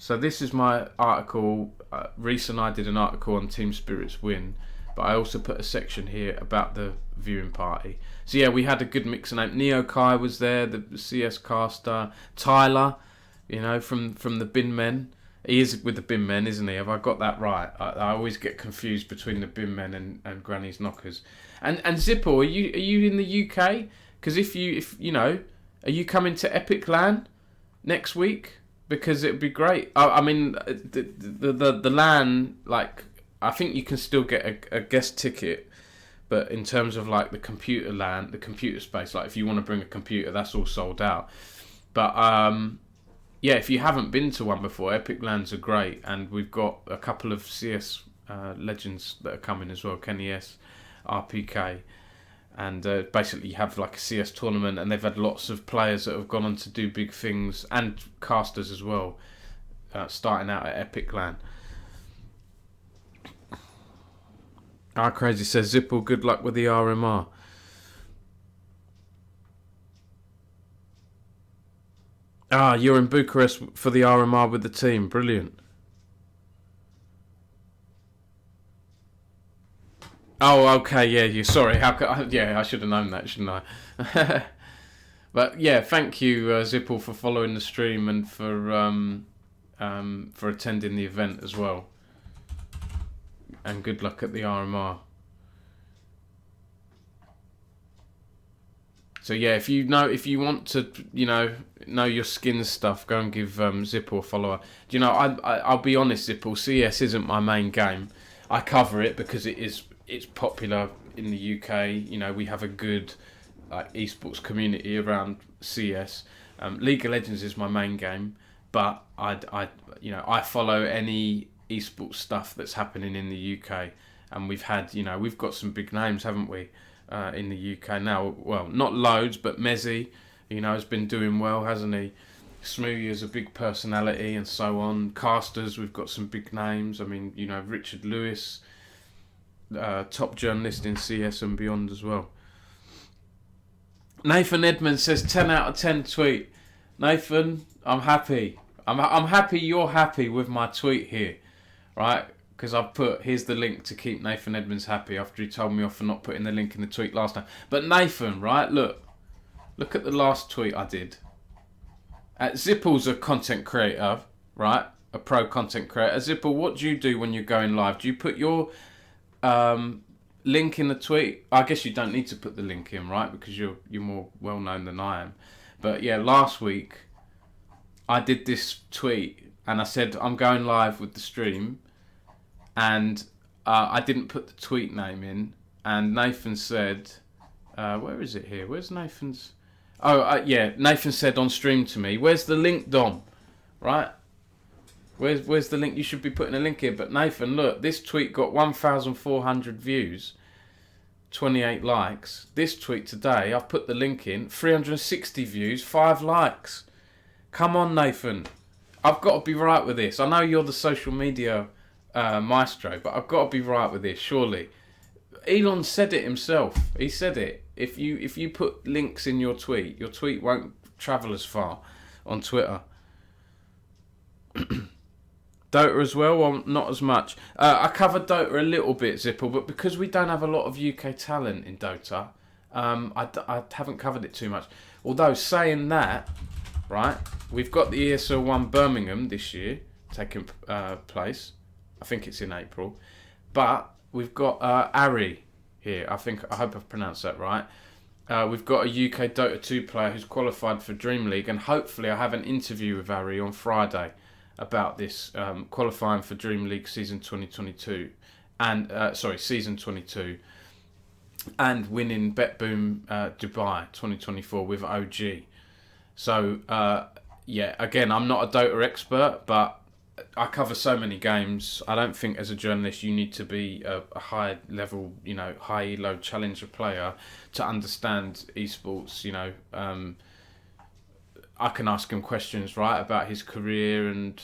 So this is my article. Reese and I did an article on Team Spirit's win, but I also put a section here about the viewing party. So yeah, we had a good mix of names. Neo Kai was there, the CS caster. Tyler, from the Bin Men. He is with the Bin Men, isn't he? Have I got that right? I always get confused between the Bin Men and Granny's Knockers. And Zippo, are you in the UK? Because if are you coming to Epic LAN next week? Because it'd be great. I mean, the LAN, like, I think you can still get a guest ticket, but in terms of like the computer LAN, the computer space, like if you want to bring a computer, that's all sold out. But yeah, if you haven't been to one before, Epic LANs are great, and we've got a couple of CS legends that are coming as well, Kenny S, RPK, and basically you have like a CS tournament, and they've had lots of players that have gone on to do big things, and casters as well, starting out at Epic LAN. Crazy says, Zipple, good luck with the RMR. You're in Bucharest for the RMR with the team. Brilliant. Oh, okay, yeah, you. Sorry, I should have known that, shouldn't I? But yeah, thank you, Zipple, for following the stream and for attending the event as well. And good luck at the RMR. So yeah, if you want to, know your skins stuff, go and give Zipple a follow. I'll be honest, Zipple, CS isn't my main game. I cover it because it's popular in the UK. We have a good esports community around CS. League of Legends is my main game, but I follow any esports stuff that's happening in the UK, and we've got some big names, haven't we? In the UK now, well, not loads, but Mezzi, has been doing well, hasn't he? Smoothie is a big personality, and so on. Casters, we've got some big names. I mean, Richard Lewis, top journalist in CS and beyond as well. Nathan Edmonds says 10 out of 10 tweet. Nathan, I'm happy. I'm happy you're happy with my tweet here, right? Because I've put, here's the link to keep Nathan Edmonds happy after he told me off for not putting the link in the tweet last time. But Nathan, right, look at the last tweet I did. Zipple's a content creator, right? A pro content creator. Zipple, what do you do when you're going live? Do you put your link in the tweet? I guess you don't need to put the link in, right? Because you're more well known than I am. But yeah, last week I did this tweet and I said I'm going live with the stream. And I didn't put the tweet name in, and Nathan said, where is it here? Where's Nathan's? Yeah, Nathan said on stream to me, where's the link, Dom? Right? Where's the link? You should be putting a link here. But Nathan, look, this tweet got 1,400 views, 28 likes. This tweet today, I've put the link in, 360 views, 5 likes. Come on, Nathan. I've got to be right with this. I know you're the social media maestro, but I've got to be right with this, surely. Elon said it himself. He said it. If you put links in your tweet won't travel as far on Twitter. Dota as well, well, not as much. I covered Dota a little bit, Zipple, but because we don't have a lot of UK talent in Dota, I haven't covered it too much. Although, saying that, right, we've got the ESL 1 Birmingham this year taking place. I think it's in April. But we've got Ari here. I hope I've pronounced that right. We've got a UK Dota 2 player who's qualified for Dream League, and hopefully I have an interview with Ari on Friday about this, qualifying for Dream League season 2022 and season 22, and winning Bet Boom Dubai 2024 with OG. So yeah, again, I'm not a Dota expert, but I cover so many games. I don't think as a journalist you need to be a high level, high elo challenger player to understand esports. I can ask him questions, right, about his career and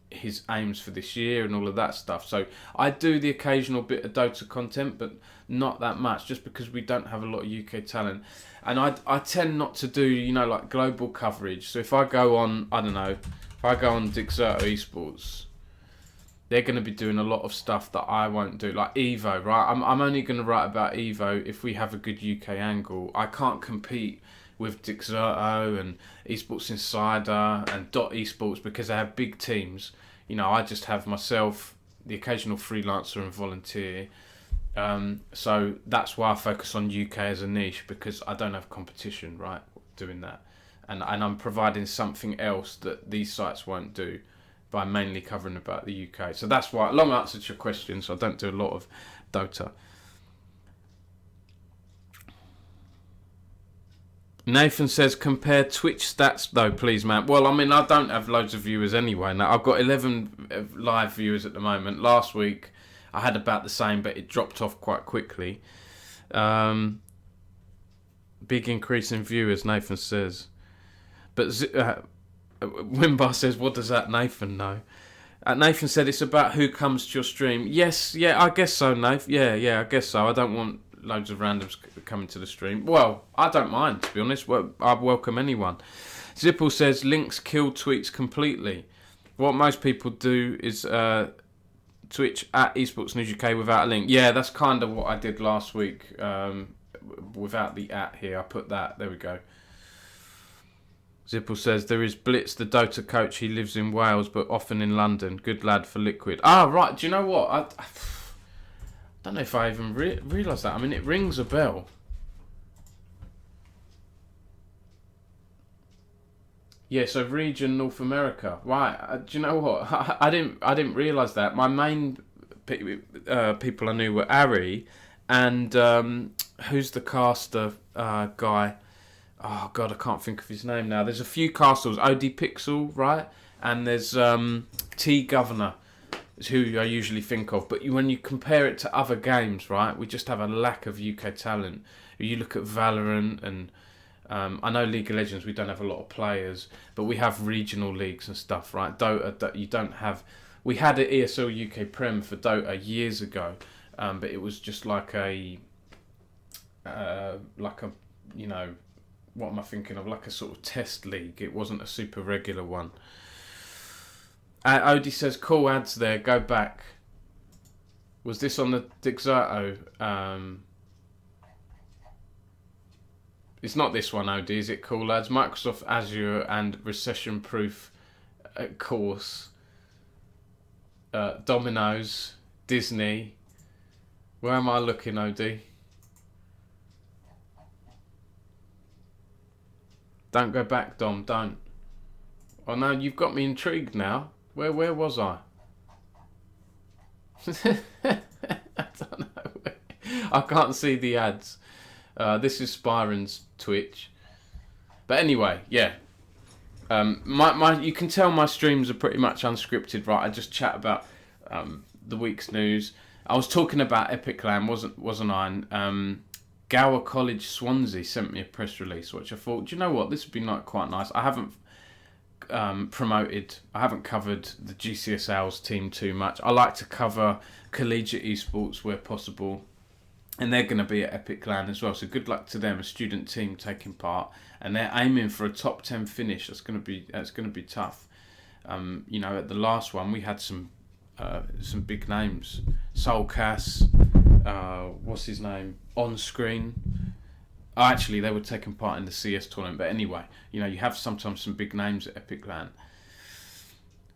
his aims for this year and all of that stuff. So I do the occasional bit of Dota content, but not that much, just because we don't have a lot of UK talent. And I tend not to do, like global coverage. So if I go on, I don't know, If I go on Dixerto Esports, they're going to be doing a lot of stuff that I won't do, like Evo, right? I'm only going to write about Evo if we have a good UK angle. I can't compete with Dixerto and Esports Insider and Dot Esports because they have big teams. You know, I just have myself, the occasional freelancer and volunteer. So that's why I focus on UK as a niche, because I don't have competition, right, doing that. And I'm providing something else that these sites won't do by mainly covering about the UK. So that's why, long answer to your question, so I don't do a lot of Dota. Nathan says, compare Twitch stats though, please, man. Well, I mean, I don't have loads of viewers anyway. Now, I've got 11 live viewers at the moment. Last week, I had about the same, but it dropped off quite quickly. Big increase in viewers, Nathan says. But Wimbar says, what does that Nathan know? Nathan said it's about who comes to your stream. Yes, yeah, I guess so, Nathan. Yeah, I guess so. I don't want loads of randoms coming to the stream. Well, I don't mind, to be honest. I welcome anyone. Zipple says, links kill tweets completely. What most people do is Twitch at Esports News UK without a link. Yeah, that's kind of what I did last week. Without the at here, I put that. There we go. Zipple says, there is Blitz, the Dota coach. He lives in Wales, but often in London. Good lad for Liquid. Ah, right. Do you know what? I don't know if I even realised that. I mean, it rings a bell. Yeah, so region North America. Right. Do you know what? I didn't realise that. My main people I knew were Ari and who's the caster guy? Oh God, I can't think of his name now. There's a few castles. OD Pixel, right? And there's T Governor, is who I usually think of. But when you compare it to other games, right, we just have a lack of UK talent. You look at Valorant and I know League of Legends, we don't have a lot of players, but we have regional leagues and stuff, right? Dota, you don't have. We had an ESL UK Prem for Dota years ago, but it was just like a, you know. What am I thinking of? Like a sort of test league. It wasn't a super regular one. Odie says, cool ads there. Go back. Was this on the Dixerto? It's not this one, Odie. Is it cool ads? Microsoft Azure and recession-proof course. Domino's. Disney. Where am I looking, Odie? Don't go back, Dom, don't. Oh no, you've got me intrigued now. Where was I? I don't know. I can't see the ads. This is Spyron's Twitch. But anyway, yeah. You can tell my streams are pretty much unscripted, right? I just chat about the week's news. I was talking about Epic Land, wasn't I? Gower College Swansea sent me a press release, which I thought, do you know what, this would be quite nice. I haven't I haven't covered the GCSL's team too much. I like to cover collegiate esports where possible, and they're going to be at Epic Land as well. So good luck to them, a student team taking part, and they're aiming for a top 10 finish. That's going to be tough. You know, at the last one we had some big names. Soulcast. What's his name? On screen. Oh, actually, they were taking part in the CS tournament. But anyway, you know, you have sometimes some big names at Epic Land.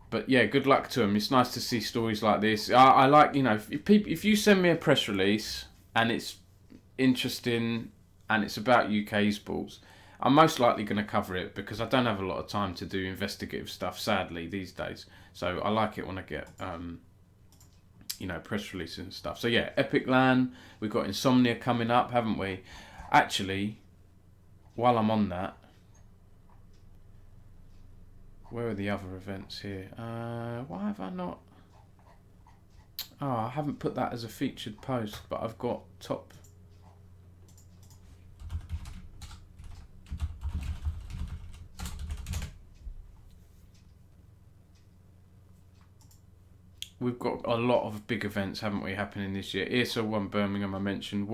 But yeah, good luck to them. It's nice to see stories like this. I like, you know, if you send me a press release and it's interesting and it's about UK esports, I'm most likely going to cover it because I don't have a lot of time to do investigative stuff, sadly, these days. So I like it when I get you know, press releases and stuff. So yeah, Epic Land, we've got Insomnia coming up, haven't we? Actually, while I'm on that, where are the other events here? Why have I not? Oh, I haven't put that as a featured post, but I've got top. We've got a lot of big events, haven't we, happening this year? ESL 1 Birmingham, I mentioned.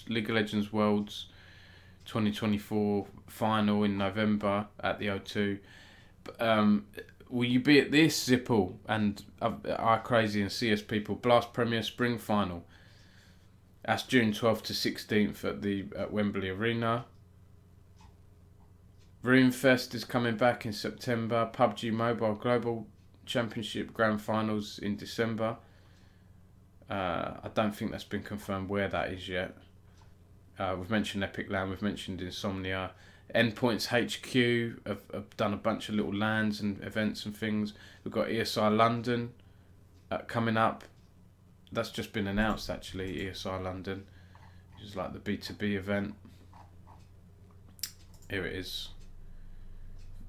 League of Legends Worlds 2024 final in November at the O2. will you be at this, Zippel and I Crazy and CS People Blast Premier Spring Final? That's June 12th to 16th at Wembley Arena. Roomfest is coming back in September. PUBG Mobile Global Championship Grand Finals in December. I don't think that's been confirmed where that is yet. We've mentioned Epic Land, we've mentioned Insomnia. Endpoints HQ have done a bunch of little lands and events and things. We've got ESI London coming up. That's just been announced actually, ESI London, which is like the B2B event. Here it is.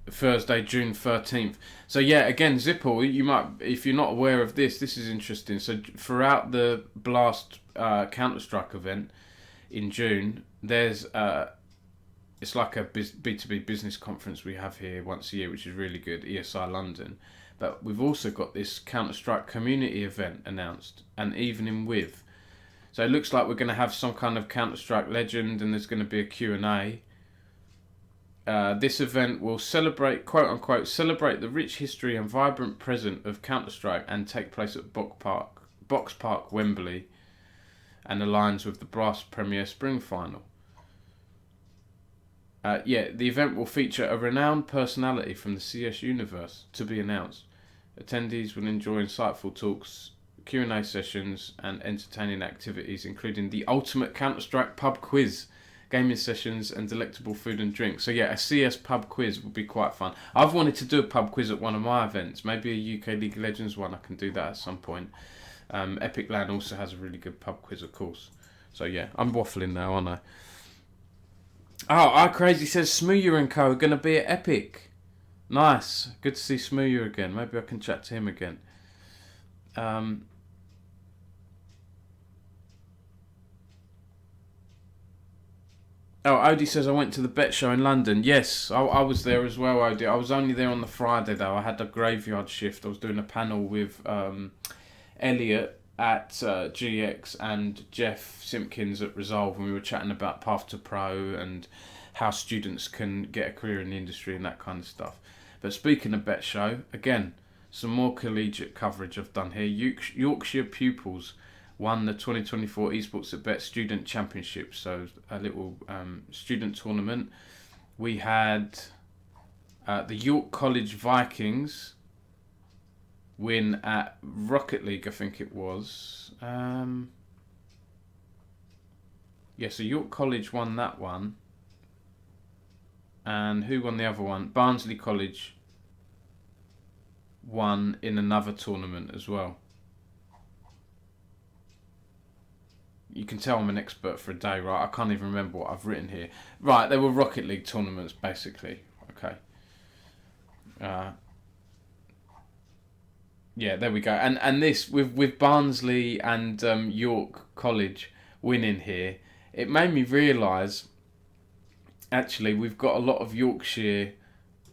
Thursday, June 13th. So yeah, again, Zippel, you might, if you're not aware of this is interesting. So throughout the Blast Counter-Strike event in June, there's it's like a B2B business conference we have here once a year, which is really good, ESI London. But we've also got this Counter-Strike community event announced, an evening with. So it looks like we're going to have some kind of Counter-Strike legend, and there's going to be a Q&A. This event will celebrate, quote-unquote, celebrate the rich history and vibrant present of Counter-Strike and take place at Box Park, Wembley, and aligns with the Blast Premier Spring Final. The event will feature a renowned personality from the CS universe to be announced. Attendees will enjoy insightful talks, Q&A sessions, and entertaining activities, including the ultimate Counter-Strike pub quiz, gaming sessions, and delectable food and drink. So yeah, a CS pub quiz would be quite fun. I've wanted to do a pub quiz at one of my events, maybe a UK League of Legends one. I can do that at some point. Epic Land also has a really good pub quiz, of course. So yeah, I'm waffling now, aren't I? Oh, I Crazy says Smooyer and Co are going to be at Epic. Nice. Good to see Smooyer again. Maybe I can chat to him again. Oh, Odie says I went to the Bet Show in London. Yes, I was there as well, Odie. I was only there on the Friday, though. I had a graveyard shift. I was doing a panel with Elliot at GX and Jeff Simpkins at Resolve, and we were chatting about Path to Pro and how students can get a career in the industry and that kind of stuff. But speaking of Bet Show, again, some more collegiate coverage I've done here. Yorkshire pupils won the 2024 Esports at Bet Student Championship, so a little student tournament. We had the York College Vikings win at Rocket League, I think it was. So York College won that one. And who won the other one? Barnsley College won in another tournament as well. You can tell I'm an expert for a day, right? I can't even remember what I've written here. Right, they were Rocket League tournaments, basically. Okay. Yeah, there we go. And this, with Barnsley and York College winning here, it made me realise, actually, we've got a lot of Yorkshire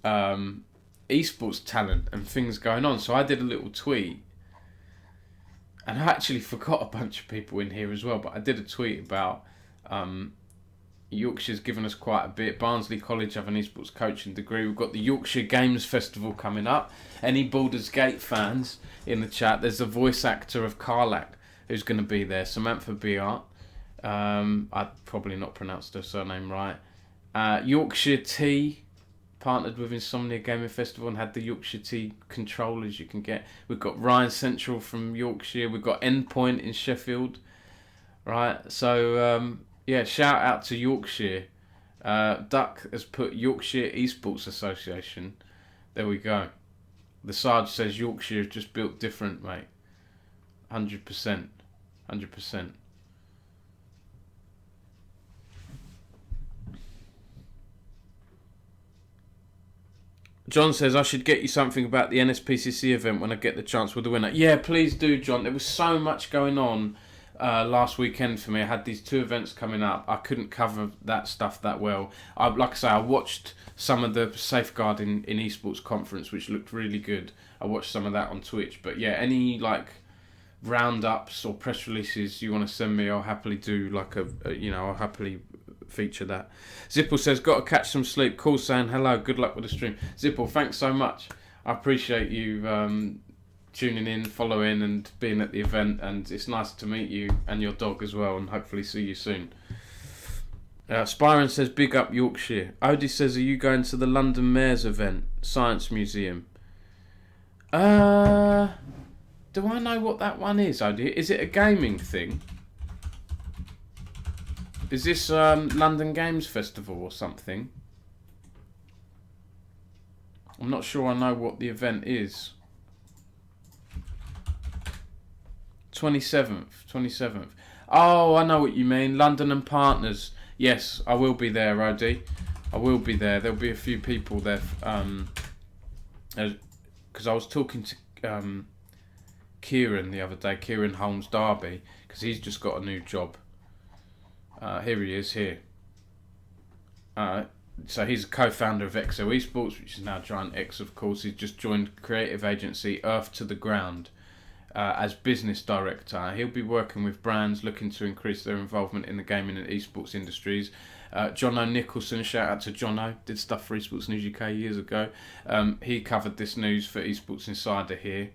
esports talent and things going on. So I did a little tweet, and I actually forgot a bunch of people in here as well, but I did a tweet about Yorkshire's given us quite a bit. Barnsley College have an esports coaching degree. We've got the Yorkshire Games Festival coming up. Any Baldur's Gate fans in the chat, there's a voice actor of Karlak who's going to be there, Samantha Biart. I'd probably not pronounced her surname right. Yorkshire Tea partnered with Insomnia Gaming Festival and had the Yorkshire Tea controllers you can get. We've got Ryan Central from Yorkshire. We've got Endpoint in Sheffield. Right, so shout out to Yorkshire. Duck has put Yorkshire Esports Association. There we go. The Sarge says Yorkshire just built different, mate. 100%. 100%. John says I should get you something about the NSPCC event when I get the chance with the winner. Yeah, please do, John. There was so much going on last weekend for me. I had these two events coming up. I couldn't cover that stuff that well. Like I say, I watched some of the Safeguarding in Esports conference, which looked really good. I watched some of that on Twitch. But yeah, any like roundups or press releases you want to send me, I'll happily do I'll happily feature that. Zippel says, got to catch some sleep. Cool, saying hello, good luck with the stream. Zippel, thanks so much. I appreciate you tuning in, following, and being at the event. And it's nice to meet you and your dog as well, and hopefully see you soon. Spyron says, big up Yorkshire. Odie says, are you going to the London Mayor's event, Science Museum? Do I know what that one is, Odie? Is it a gaming thing? Is this London Games Festival or something? I'm not sure I know what the event is. 27th. Oh, I know what you mean. London and Partners. Yes, I will be there, Odie. I will be there. There'll be a few people there. Because I was talking to Kieran the other day, Kieran Holmes Darby, because he's just got a new job. Here he is, here. So he's a co-founder of XO Esports, which is now Giant X, of course. He's just joined creative agency Earth to the Ground as business director. He'll be working with brands looking to increase their involvement in the gaming and esports industries. Jono Nicholson, shout out to Jono, did stuff for Esports News UK years ago. He covered this news for Esports Insider here.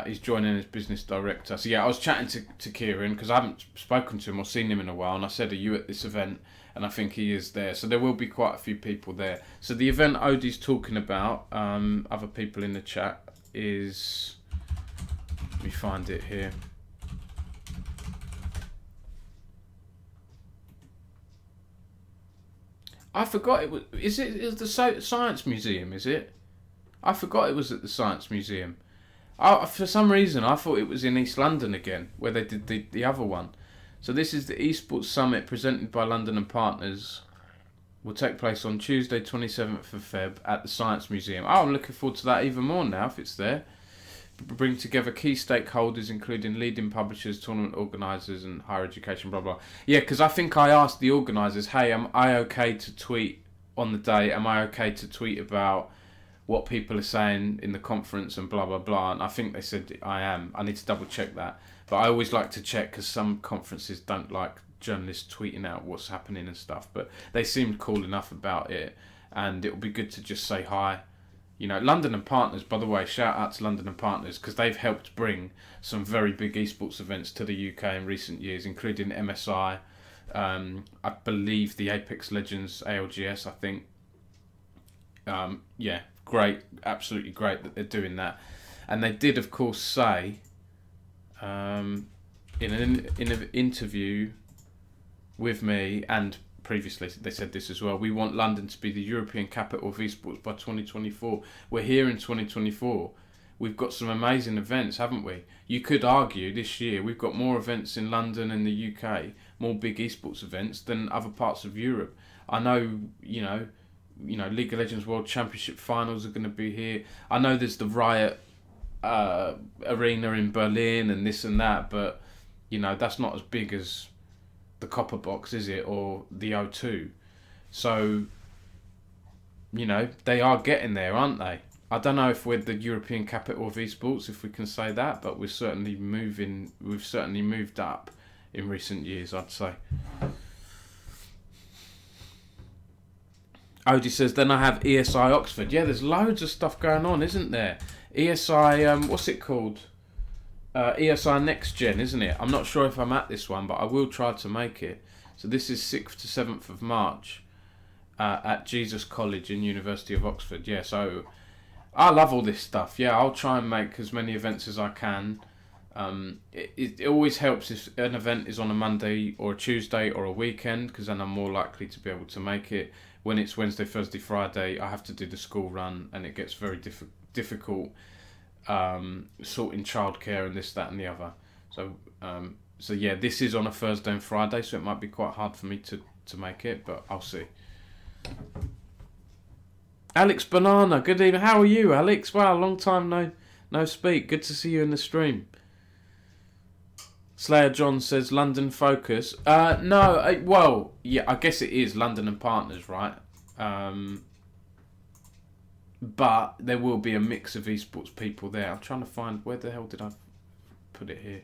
He's joining as business director. So yeah, I was chatting to Kieran because I haven't spoken to him or seen him in a while, and I said, are you at this event? And I think he is there. So there will be quite a few people there. So the event Odie's talking about, other people in the chat, is... Let me find it here. I forgot it was... Is it the Science Museum, is it? I forgot it was at the Science Museum. For some reason, I thought it was in East London again, where they did the other one. So this is the Esports Summit presented by London and Partners. Will take place on Tuesday, 27th of Feb at the Science Museum. Oh, I'm looking forward to that even more now if it's there. Bring together key stakeholders, including leading publishers, tournament organisers, and higher education, blah, blah. Yeah, because I think I asked the organisers, hey, am I okay to tweet on the day? Am I okay to tweet about what people are saying in the conference and blah, blah, blah? And I think they said I am. I need to double check that. But I always like to check because some conferences don't like journalists tweeting out what's happening and stuff. But they seemed cool enough about it. And it would be good to just say hi. You know, London and Partners, by the way, shout out to London and Partners because they've helped bring some very big esports events to the UK in recent years, including MSI, I believe the Apex Legends ALGS, I think. Yeah, great, absolutely great that they're doing that. And they did, of course, say in an interview with me, and previously they said this as well, we want London to be the European capital of esports by 2024. We're here in 2024. We've got some amazing events, haven't we? You could argue this year we've got more events in London and the UK, more big esports events than other parts of Europe. I know, you know, League of Legends World Championship finals are going to be here. I know there's the Riot arena in Berlin and this and that, but you know, that's not as big as the Copper Box, is it, or the O2? So, you know, they are getting there, aren't they? I don't know if we're the European capital of esports, if we can say that, but we're certainly moving. We've certainly moved up in recent years, I'd say. Odie says, then I have ESI Oxford. Yeah, there's loads of stuff going on, isn't there? ESI, what's it called? ESI Next Gen, isn't it? I'm not sure if I'm at this one, but I will try to make it. So this is 6th to 7th of March at Jesus College in University of Oxford. Yeah, so I love all this stuff. Yeah, I'll try and make as many events as I can. It always helps if an event is on a Monday or a Tuesday or a weekend, because then I'm more likely to be able to make it. When it's Wednesday, Thursday, Friday, I have to do the school run, and it gets very difficult sorting childcare and this, that, and the other. So yeah, this is on a Thursday and Friday, so it might be quite hard for me to make it, but I'll see. Alex Banana, good evening. How are you, Alex? Wow, long time no speak. Good to see you in the stream. Slayer John says London Focus. Well, yeah, I guess it is London and Partners, right? But there will be a mix of esports people there. I'm trying to find, where the hell did I put it here?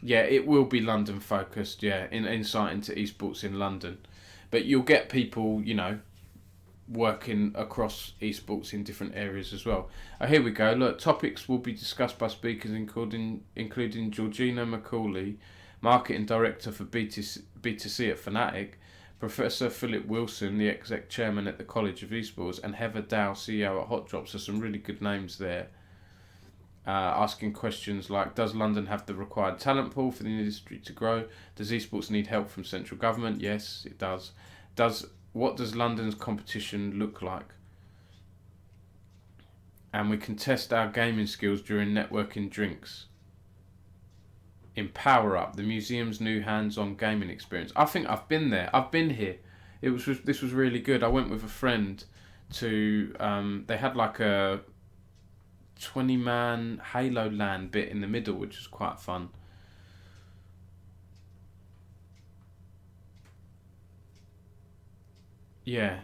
Yeah, it will be London focused, yeah, insight into esports in London. But you'll get people, you know, working across esports in different areas as well. Here we go. Look, topics will be discussed by speakers including Georgina Macaulay, Marketing Director for B2C at Fnatic, Professor Philip Wilson, the Exec Chairman at the College of Esports, and Heather Dow, CEO at Hot Drop. So some really good names there. Asking questions like, does London have the required talent pool for the industry to grow? Does esports need help from central government? Yes, it does. What does London's competition look like? And we can test our gaming skills during networking drinks. In Power Up, the museum's new hands-on gaming experience. I think I've been there. I've been here. This was really good. I went with a friend to. They had like a 20-man Halo LAN bit in the middle, which was quite fun. Yeah,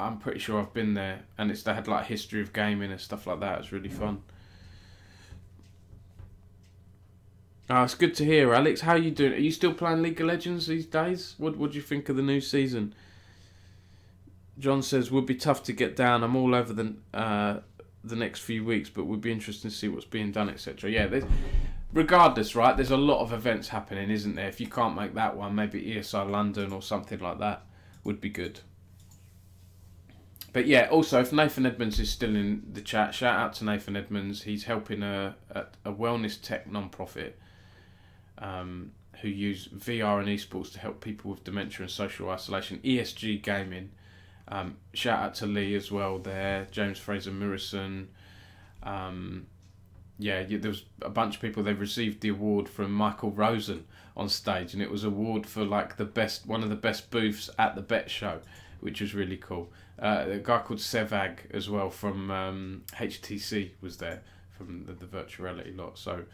I'm pretty sure I've been there, and they had like history of gaming and stuff like that. It was really fun. Oh, it's good to hear, Alex. How are you doing? Are you still playing League of Legends these days? What do you think of the new season? John says, would be tough to get down. I'm all over the next few weeks, but would be interesting to see what's being done, etc. Yeah, regardless, right, there's a lot of events happening, isn't there? If you can't make that one, maybe ESR London or something like that would be good. But yeah, also, if Nathan Edmonds is still in the chat, shout out to Nathan Edmonds. He's helping a wellness tech non-profit who use VR and esports to help people with dementia and social isolation. ESG Gaming. Shout out to Lee as well there. James Fraser Murison. There was a bunch of people. They've received the award from Michael Rosen on stage, and it was an award for like one of the best booths at the Bet Show, which was really cool. A guy called Sevag as well from HTC was there from the virtual reality lot. So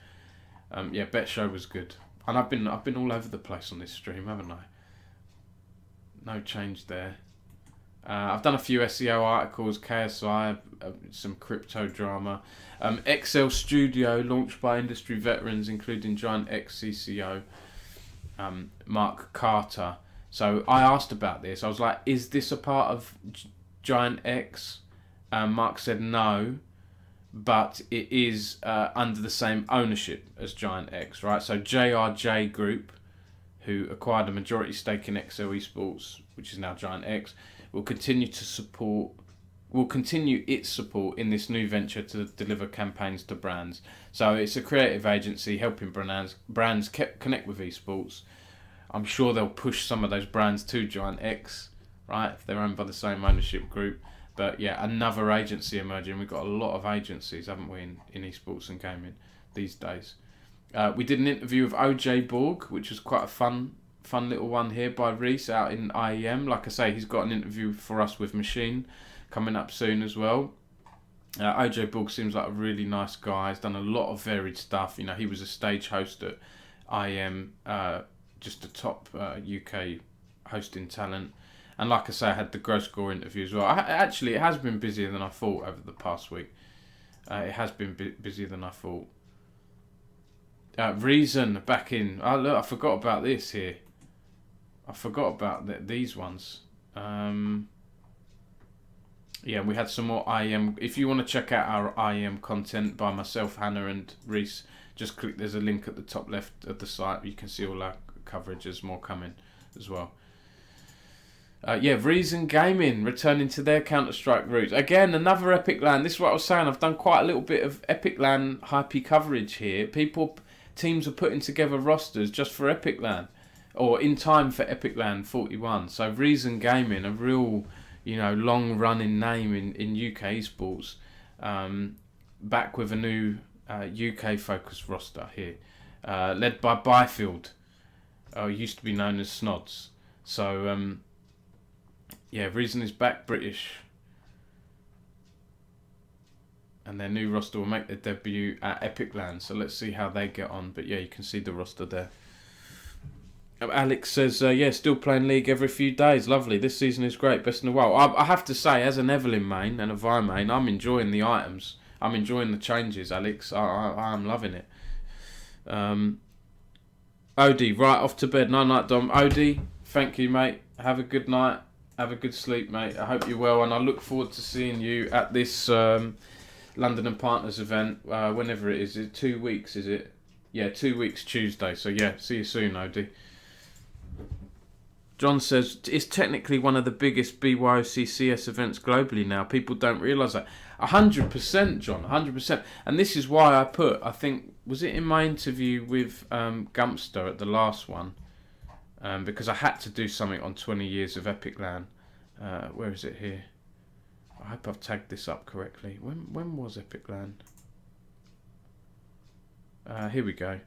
Bet Show was good, and I've been all over the place on this stream, haven't I? No change there. I've done a few SEO articles, KSI, some crypto drama. Excel Studio, launched by industry veterans, including Giant X CCO, Mark Carter. So I asked about this. I was like, is this a part of Giant X? Mark said no, but it is under the same ownership as Giant X, right? So JRJ Group, who acquired a majority stake in Excel Esports, which is now Giant X, will continue its support in this new venture to deliver campaigns to brands. So it's a creative agency helping brands connect with esports. I'm sure they'll push some of those brands to Giant X, right, if they're owned by the same ownership group. But yeah, another agency emerging. We've got a lot of agencies, haven't we, in esports and gaming these days. We did an interview with OJ Borg, which was quite a fun little one here by Reese out in IEM. Like I say, he's got an interview for us with Machine coming up soon as well. OJ Borg seems like a really nice guy. He's done a lot of varied stuff. You know, he was a stage host at IEM, just a top UK hosting talent. And like I say, I had the Gross Score interview as well. Actually, it has been busier than I thought over the past week. It has been busier than I thought. Reason back in. Oh look, I forgot about this here. I forgot about these ones. Yeah, we had some more IEM. If you want to check out our IEM content by myself, Hannah and Reese, just click, there's a link at the top left of the site. You can see all our coverage. There's more coming as well. Reason Gaming returning to their Counter-Strike roots. Again, another Epic LAN. This is what I was saying. I've done quite a little bit of Epic LAN hypey coverage here. Teams are putting together rosters just for Epic LAN, or in time for Epic LAN 41. So Reason Gaming, a real, long-running name in UK esports, back with a new UK-focused roster here, led by Byfield, used to be known as Snods. So Reason is back, British. And their new roster will make their debut at Epic LAN. So let's see how they get on. But yeah, you can see the roster there. Alex says, still playing League every few days. Lovely. This season is great. Best in the world. I have to say, as an Evelyn main and a Vi main, I'm enjoying the items. I'm enjoying the changes, Alex. I'm loving it. Odie, right off to bed. Night, Dom. Odie, thank you, mate. Have a good night. Have a good sleep, mate. I hope you're well, and I look forward to seeing you at this London and Partners event, whenever it is. Is it 2 weeks, is it? Yeah, 2 weeks Tuesday. So yeah, see you soon, Odie. John says, it's technically one of the biggest BYOCCS events globally now. People don't realise that. 100%, John, 100%. And this is why I think, was it in my interview with Gumpster at the last one? Because I had to do something on 20 years of Epic LAN. Where is it here? I hope I've tagged this up correctly. When was Epic LAN? Here we go.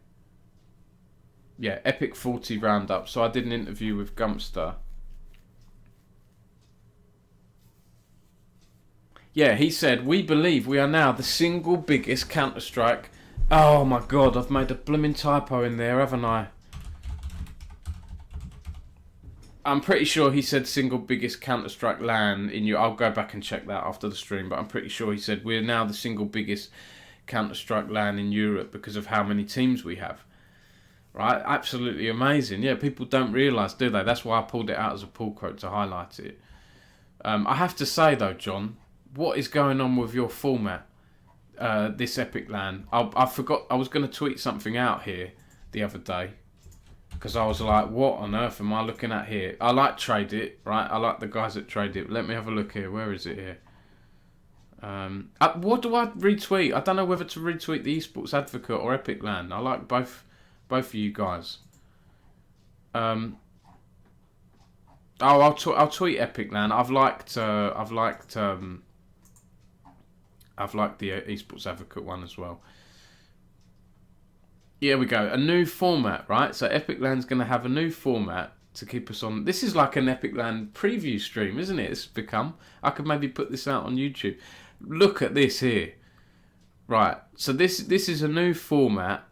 Yeah, Epic 40 roundup. So I did an interview with Gumpster. Yeah, he said, we believe we are now the single biggest Counter-Strike. Oh my god, I've made a blooming typo in there, haven't I? I'm pretty sure he said single biggest Counter-Strike LAN in you. I'll go back and check that after the stream, but I'm pretty sure he said we're now the single biggest Counter-Strike LAN in Europe because of how many teams we have. Right, absolutely amazing. Yeah, people don't realise, do they? That's why I pulled it out as a pull quote to highlight it. I have to say though, John, what is going on with your format? This Epic LAN. I forgot. I was going to tweet something out here the other day because I was like, "What on earth am I looking at here?" I like Trade It, right? I like the guys that Trade It. Let me have a look here. Where is it here? What do I retweet? I don't know whether to retweet the Esports Advocate or Epic LAN. I like both of you guys. I'll tweet Epic LAN. I've liked the Esports Advocate one as well. Here we go. A new format, right? So Epic LAN's going to have a new format to keep us on. This is like an Epic LAN preview stream, isn't it? It's become. I could maybe put this out on YouTube. Look at this here. Right. So this is a new format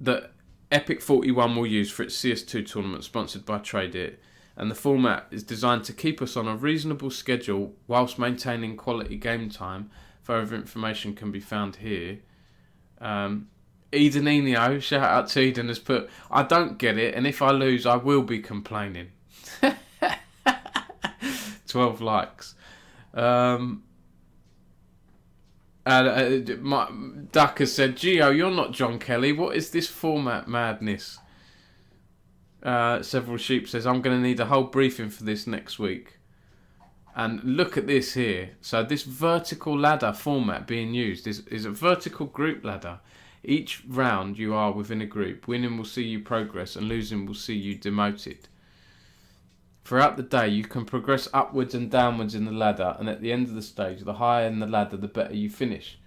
that Epic 41 will use for its CS2 tournament sponsored by Trade It. And the format is designed to keep us on a reasonable schedule whilst maintaining quality game time. Further information can be found here. Edenino, shout out to Eden, has put, I don't get it, and if I lose, I will be complaining. 12 likes. Duck has said, Gio, you're not John Kelly. What is this format madness? Several Sheep says, I'm going to need a whole briefing for this next week. And look at this here. So this vertical ladder format being used is a vertical group ladder. Each round you are within a group. Winning will see you progress and losing will see you demoted. Throughout the day you can progress upwards and downwards in the ladder, and at the end of the stage, the higher in the ladder the better you finish.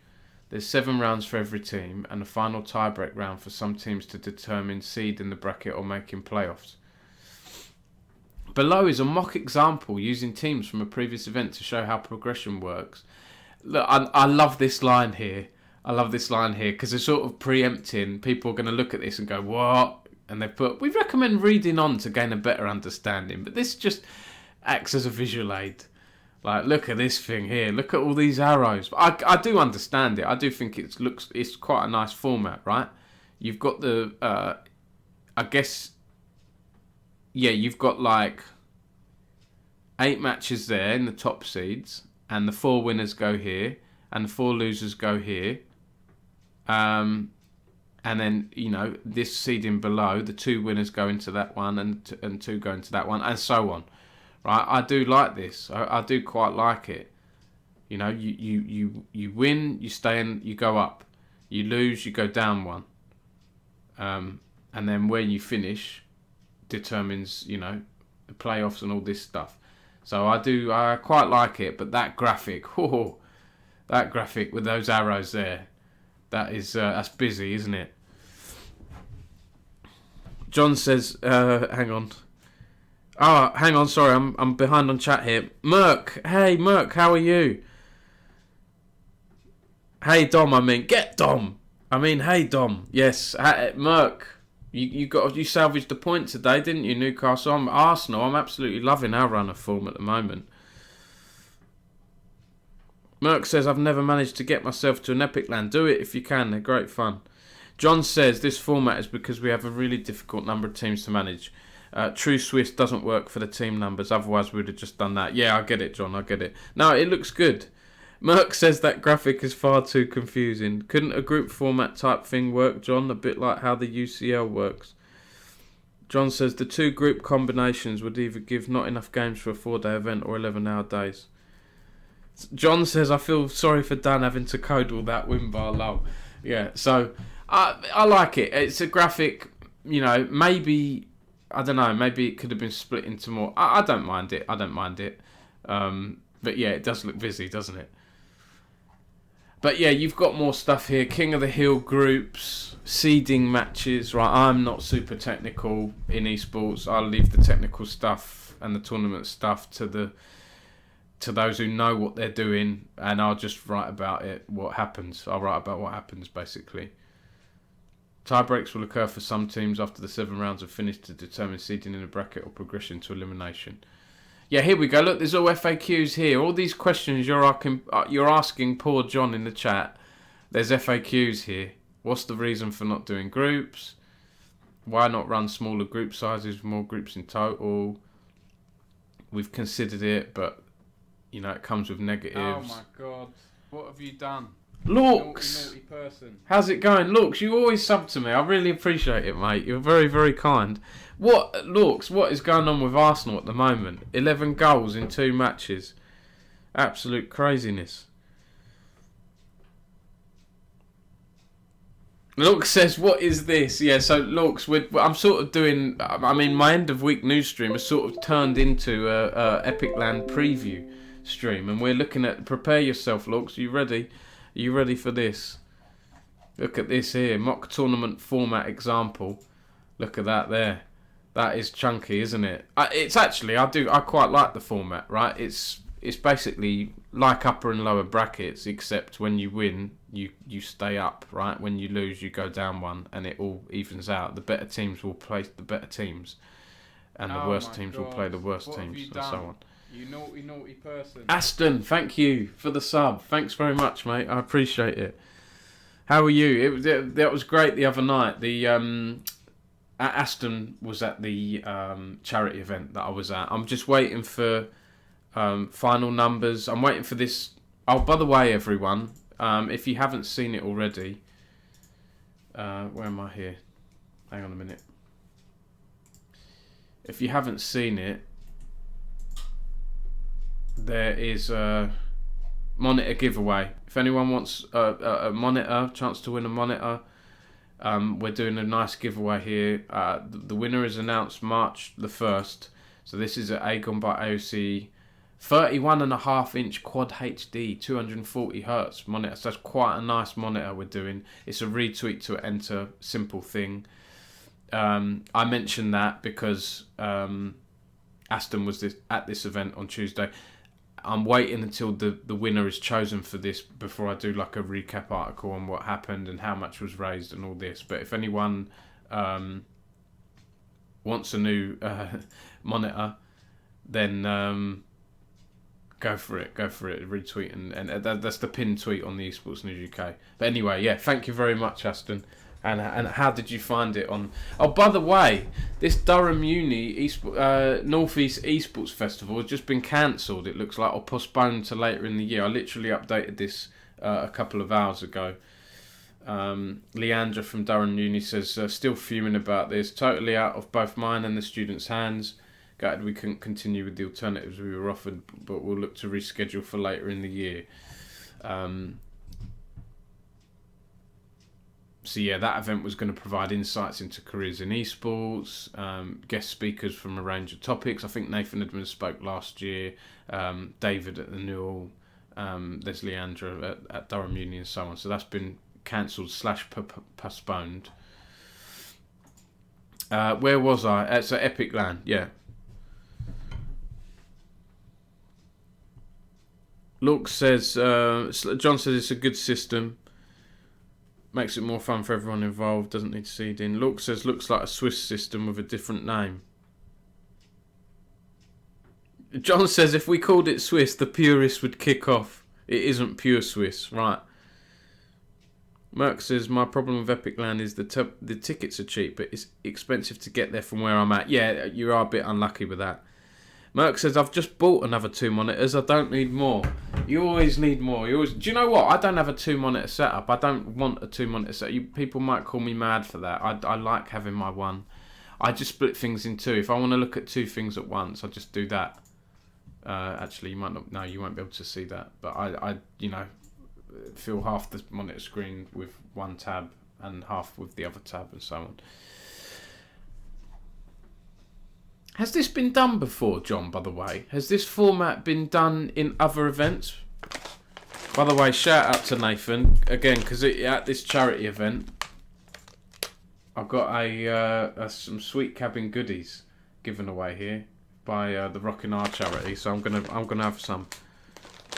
There's 7 rounds for every team and a final tiebreak round for some teams to determine seed in the bracket or making playoffs. Below is a mock example using teams from a previous event to show how progression works. Look, I love this line here. I love this line here because they're sort of preempting. People are going to look at this and go, what? And they've put, we recommend reading on to gain a better understanding. But this just acts as a visual aid. Like, look at this thing here. Look at all these arrows. I do understand it. I do think it's quite a nice format, right? You've got the, I guess, yeah, you've got like 8 matches there in the top seeds. And the 4 winners go here. And the 4 losers go here. And then, you know, this seeding below, the 2 winners go into that one and 2 go into that one, and so on. Right? I do like this. I do quite like it. You know, you win, you stay in, you go up. You lose, you go down 1. And then where you finish determines, you know, the playoffs and all this stuff. So I quite like it, but that graphic, that graphic with those arrows there, that's busy, isn't it? John says, hang on. Oh, hang on, sorry, I'm behind on chat here. Merc, hey Merc, how are you? Hey Dom, get Dom. Hey Dom. Yes, Merc, you salvaged the point today, didn't you, Newcastle? I'm Arsenal. I'm absolutely loving our run of form at the moment. Merc says, I've never managed to get myself to an Epic LAN. Do it if you can, they're great fun. John says, this format is because we have a really difficult number of teams to manage. True Swiss doesn't work for the team numbers, otherwise we'd have just done that. Yeah, I get it, John, I get it. No, it looks good. Merck says that graphic is far too confusing. Couldn't a group format type thing work, John? A bit like how the UCL works. John says the 2 group combinations would either give not enough games for a 4-day event or 11-hour days. John says, I feel sorry for Dan having to code all that win bar low. Yeah, so I like it. It's a graphic, maybe, I don't know, maybe it could have been split into more. I don't mind it. But yeah, it does look busy, doesn't it? But yeah, you've got more stuff here. King of the Hill groups, seeding matches. Right, I'm not super technical in esports. I'll leave the technical stuff and the tournament stuff to those who know what they're doing, and I'll just write about it. What happens? I'll write about what happens basically. Tie breaks will occur for some teams after the 7 rounds are finished to determine seeding in a bracket or progression to elimination. Yeah, here we go. Look, there's all FAQs here. All these questions you're asking poor John in the chat. There's FAQs here. What's the reason for not doing groups? Why not run smaller group sizes, more groups in total? We've considered it, but, it comes with negatives. Oh my God. What have you done? Looks! Naughty person. How's it going? Looks, you always sub to me. I really appreciate it, mate. You're very, very kind. What is going on with Arsenal at the moment? 11 goals in 2 matches. Absolute craziness. Looks says, what is this? Yeah, so Looks, I'm sort of doing, my end of week news stream has sort of turned into a Epic Land preview stream, and we're looking at, prepare yourself, Looks, you ready? Are you ready for this? Look at this here, mock tournament format example. Look at that there. That is chunky, isn't it? It's actually, I quite like the format, right? It's basically like upper and lower brackets, except when you win, you stay up, right? When you lose, you go down 1, and it all evens out. The better teams will play the better teams, and the worst teams will play the worst teams, and so on. You naughty person. Aston, thank you for the sub. Thanks very much, mate. I appreciate it. How are you? That was great the other night. Aston was at the charity event that I was at. I'm just waiting for final numbers. I'm waiting for this. Oh, by the way, everyone, if you haven't seen it already, where am I here? Hang on a minute. If you haven't seen it, there is a monitor giveaway. If anyone wants a monitor, chance to win a monitor, we're doing a nice giveaway here. The winner is announced March the 1st. So this is an Aegon by AOC 31.5-inch Quad HD 240Hz monitor. So that's quite a nice monitor we're doing. It's a retweet to enter, simple thing. I mentioned that because Aston was at this event on Tuesday. I'm waiting until the winner is chosen for this before I do like a recap article on what happened and how much was raised and all this. But if anyone wants a new monitor, then go for it. Retweet and that's the pinned tweet on the Esports News UK. But anyway, yeah, thank you very much, Aston. And how did you find it on? Oh, by the way, this Durham Uni Northeast Esports Festival has just been cancelled. It looks like, or postponed to later in the year. I literally updated this a couple of hours ago. Leandra from Durham Uni says, still fuming about this. Totally out of both mine and the students' hands. Gutted we couldn't continue with the alternatives we were offered, but we'll look to reschedule for later in the year. So yeah, that event was going to provide insights into careers in esports, guest speakers from a range of topics. I think Nathan Edmonds spoke last year, David at the Newell, there's Leandra at Durham Uni and so on. So that's been cancelled / postponed. Where was I? It's at Epic Land, yeah. Look says, John says it's a good system. Makes it more fun for everyone involved. Doesn't need seeding. Look says looks like a Swiss system with a different name. John says if we called it Swiss, the purists would kick off. It isn't pure Swiss, right? Merck says, my problem with Epic Land is the tickets are cheap, but it's expensive to get there from where I'm at. Yeah, you are a bit unlucky with that. Merck says, I've just bought another 2 monitors. I don't need more. You always need more. Do you know what? I don't have a 2 monitor setup. I don't want a 2 monitor setup. People might call me mad for that. I like having my one. I just split things in two. If I want to look at 2 things at once, I just do that. Actually, you might not. No, you won't be able to see that. But I fill half the monitor screen with one tab and half with the other tab and so on. Has this been done before, John, by the way? Has this format been done in other events? By the way, shout out to Nathan, again, because at this charity event, I've got some sweet cabin goodies given away here by the Rockin' R charity, so I'm gonna have some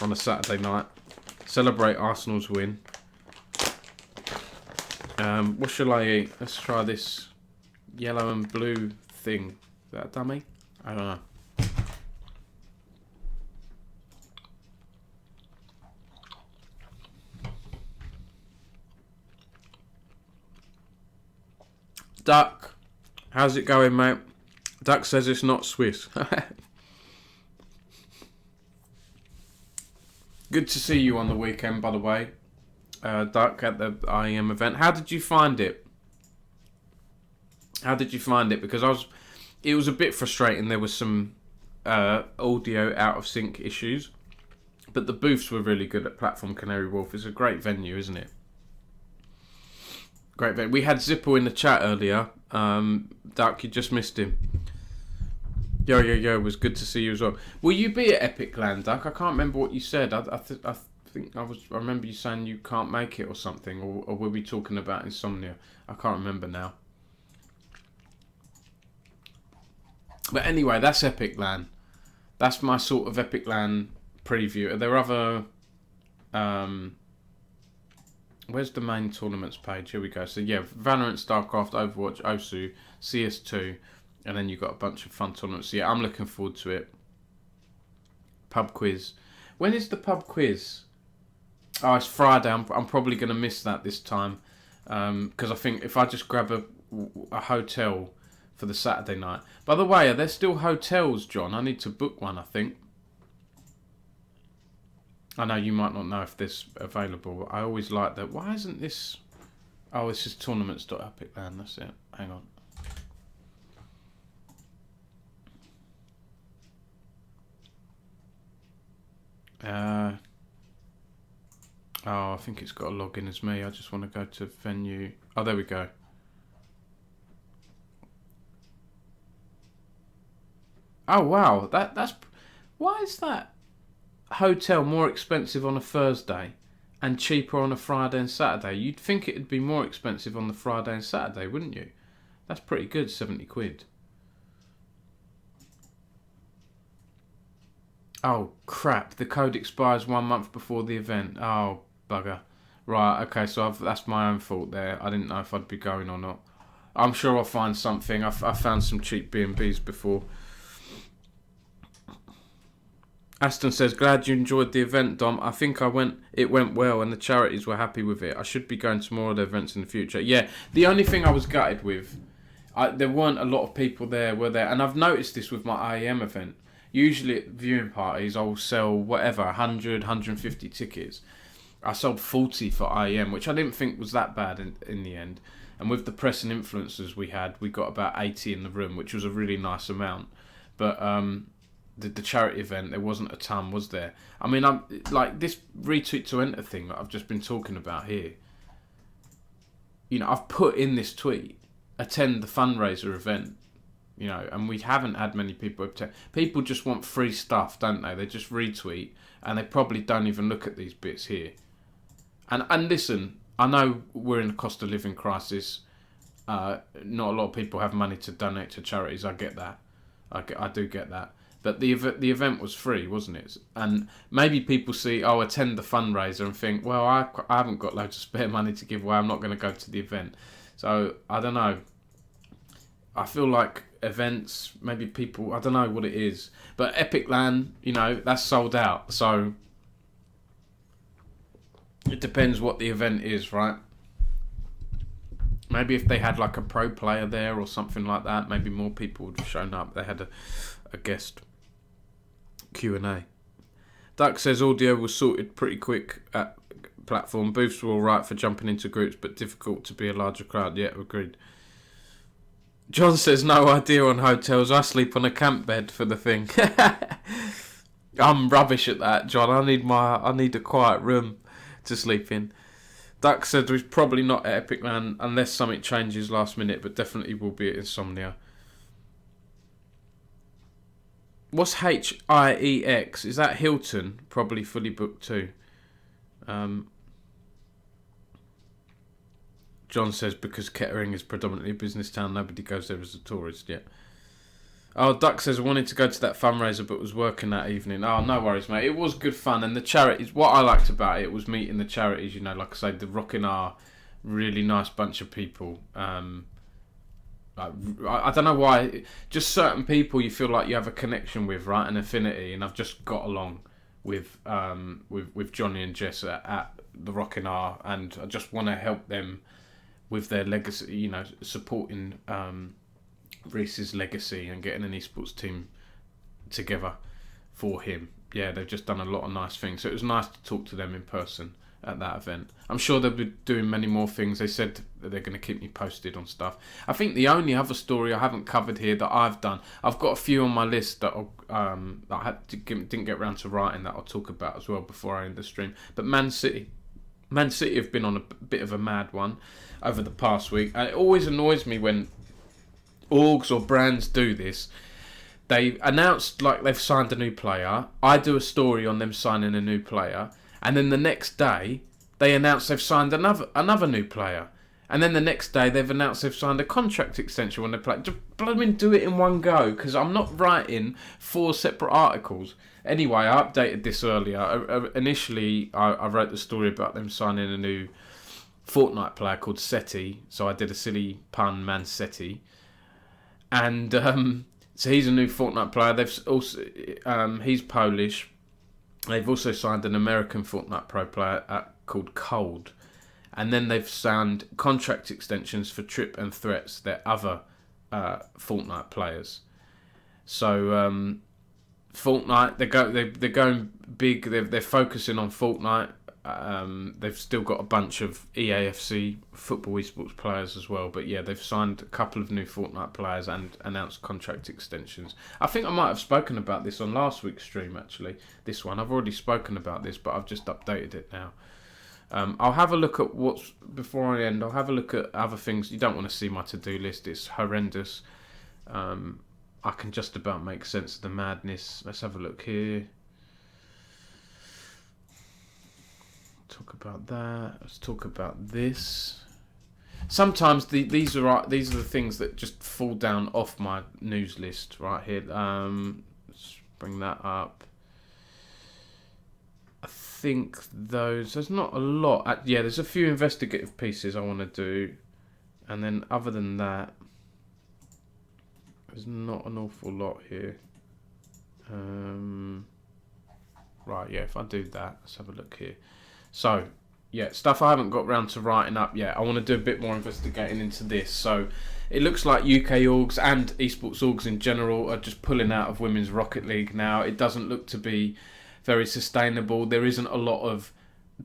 on a Saturday night. Celebrate Arsenal's win. What shall I eat? Let's try this yellow and blue thing. Is that a dummy? I don't know. Duck, how's it going, mate? Duck says it's not Swiss. Good to see you on the weekend, by the way, Duck, at the IEM event. How did you find it? Because it was a bit frustrating. There was some audio out of sync issues, but the booths were really good at Platform Canary Wharf. It's a great venue, isn't it? Great venue. We had Zippo in the chat earlier. Duck, you just missed him. Yo, it was good to see you as well. Will you be at Epic Land, Duck? I can't remember what you said. I remember you saying you can't make it or something, or were we talking about insomnia? I can't remember now. But anyway, that's Epic Land. That's my sort of Epic Land preview. Are there other... where's the main tournaments page? Here we go. So yeah, Valorant, StarCraft, Overwatch, OSU, CS2, and then you've got a bunch of fun tournaments. So yeah, I'm looking forward to it. Pub quiz. When is the pub quiz? Oh, it's Friday. I'm probably going to miss that this time. Because I think if I just grab a hotel for the Saturday night. By the way, are there still hotels, John? I need to book one, I think. I know you might not know if this available. I always like that. Why isn't this... Oh, this is tournaments.epicland. That's it. Hang on. I think it's got to log in as me. I just want to go to venue. Oh, there we go. Oh, wow. That's... Why is that hotel more expensive on a Thursday and cheaper on a Friday and Saturday? You'd think it'd be more expensive on the Friday and Saturday, wouldn't you? That's pretty good, 70 quid. Oh, crap. The code expires 1 month before the event. Oh, bugger. Right, okay, so that's my own fault there. I didn't know if I'd be going or not. I'm sure I'll find something. I found some cheap B&Bs before. Aston says, glad you enjoyed the event, Dom. I think it went well and the charities were happy with it. I should be going to more of the events in the future. Yeah, the only thing I was gutted with, there weren't a lot of people there, were there? And I've noticed this with my IEM event. Usually at viewing parties, I'll sell whatever, 100, 150 tickets. I sold 40 for IEM, which I didn't think was that bad in the end. And with the press and influencers we got about 80 in the room, which was a really nice amount. But the charity event, there wasn't a ton, was there? I mean, I'm like this retweet to enter thing that I've just been talking about here. You know, I've put in this tweet, attend the fundraiser event. You know, and we haven't had many people attend. People just want free stuff, don't they? They just retweet, and they probably don't even look at these bits here. And listen, I know we're in a cost of living crisis. Not a lot of people have money to donate to charities. I get that. I do get that. But the event was free, wasn't it? And maybe people see, attend the fundraiser and think, well, I haven't got loads of spare money to give away. I'm not going to go to the event. So, I don't know. I feel like events, maybe people, I don't know what it is. But Epic Land, you know, that's sold out. So, it depends what the event is, right? Maybe if they had like a pro player there or something like that, maybe more people would have shown up. They had a guest Q&A. Duck says audio was sorted pretty quick at platform. Booths were alright for jumping into groups, but difficult to be a larger crowd. Yeah, agreed. John says no idea on hotels. I sleep on a camp bed for the thing. I'm rubbish at that, John. I need a quiet room to sleep in. Duck said we're probably not at Epic Man unless something changes last minute, but definitely will be at Insomnia. What's HIEX? Is that Hilton? Probably fully booked too. John says because Kettering is predominantly a business town, nobody goes there as a tourist yet. Oh, Duck says I wanted to go to that fundraiser but was working that evening. Oh, no worries, mate. It was good fun. And the charities, what I liked about it was meeting the charities, you know, like I say, the Rockin' R, really nice bunch of people. I don't know why, just certain people you feel like you have a connection with, right, an affinity, and I've just got along with Johnny and Jess at the Rockin' R, and I just want to help them with their legacy, you know, supporting Reese's legacy and getting an esports team together for him. Yeah, they've just done a lot of nice things, so it was nice to talk to them in person at that event. I'm sure they'll be doing many more things. They said that they're going to keep me posted on stuff. I think the only other story I haven't covered here that I've done, I've got a few on my list that I didn't get around to writing that I'll talk about as well before I end the stream. But Man City have been on a bit of a mad one over the past week, and it always annoys me when orgs or brands do this. They announced like they've signed a new player. I do a story on them signing a new player, and then the next day they announce they've signed another new player, and then the next day they've announced they've signed a contract extension when they play. Just blooming do it in one go, because I'm not writing 4 separate articles. Anyway, I updated this earlier. Initially, I wrote the story about them signing a new Fortnite player called Seti, so I did a silly pun, Man Seti, and so he's a new Fortnite player. They've also he's Polish. They've also signed an American Fortnite pro player called Cold, and then they've signed contract extensions for Trip and Threats, their other Fortnite players. So Fortnite, they're going big. They're focusing on Fortnite. They've still got a bunch of EAFC football esports players as well, but yeah, they've signed a couple of new Fortnite players and announced contract extensions. I think I might have spoken about this on last week's stream, actually. This one, I've already spoken about this, but I've just updated it now. I'll have a look at before I end, I'll have a look at other things. You don't want to see my to-do list, it's horrendous. I can just about make sense of the madness. Let's have a look here. Talk about that. Let's talk about this. Sometimes these are the things that just fall down off my news list right here. Let's bring that up. I think there's not a lot. Yeah, there's a few investigative pieces I want to do, and then other than that, there's not an awful lot here. Right, yeah, if I do that, let's have a look here. So, yeah, stuff I haven't got round to writing up yet. I want to do a bit more investigating into this. So, it looks like UK orgs and esports orgs in general are just pulling out of Women's Rocket League now. It doesn't look to be very sustainable. There isn't a lot of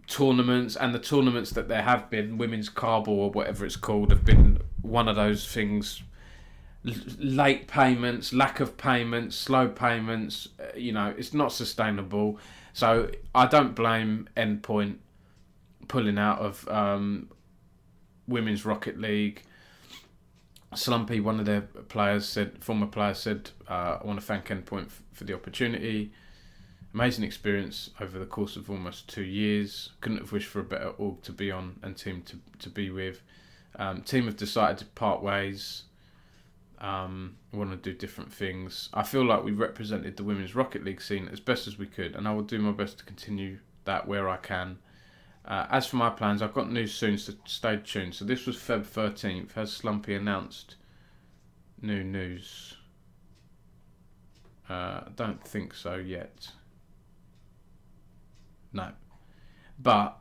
tournaments, and the tournaments that there have been, Women's Carball or whatever it's called, have been one of those things. Late payments, lack of payments, slow payments, it's not sustainable. So I don't blame Endpoint pulling out of Women's Rocket League. Slumpy, one of their former players said, I want to thank Endpoint for the opportunity. Amazing experience over the course of almost 2 years. Couldn't have wished for a better org to be on and team to be with. Team have decided to part ways. Want to do different things. I feel like we represented the Women's Rocket League scene as best as we could, and I will do my best to continue that where I can. As for my plans, I've got news soon, so stay tuned. So this was Feb 13th. Has Slumpy announced new news? I don't think so yet. No. But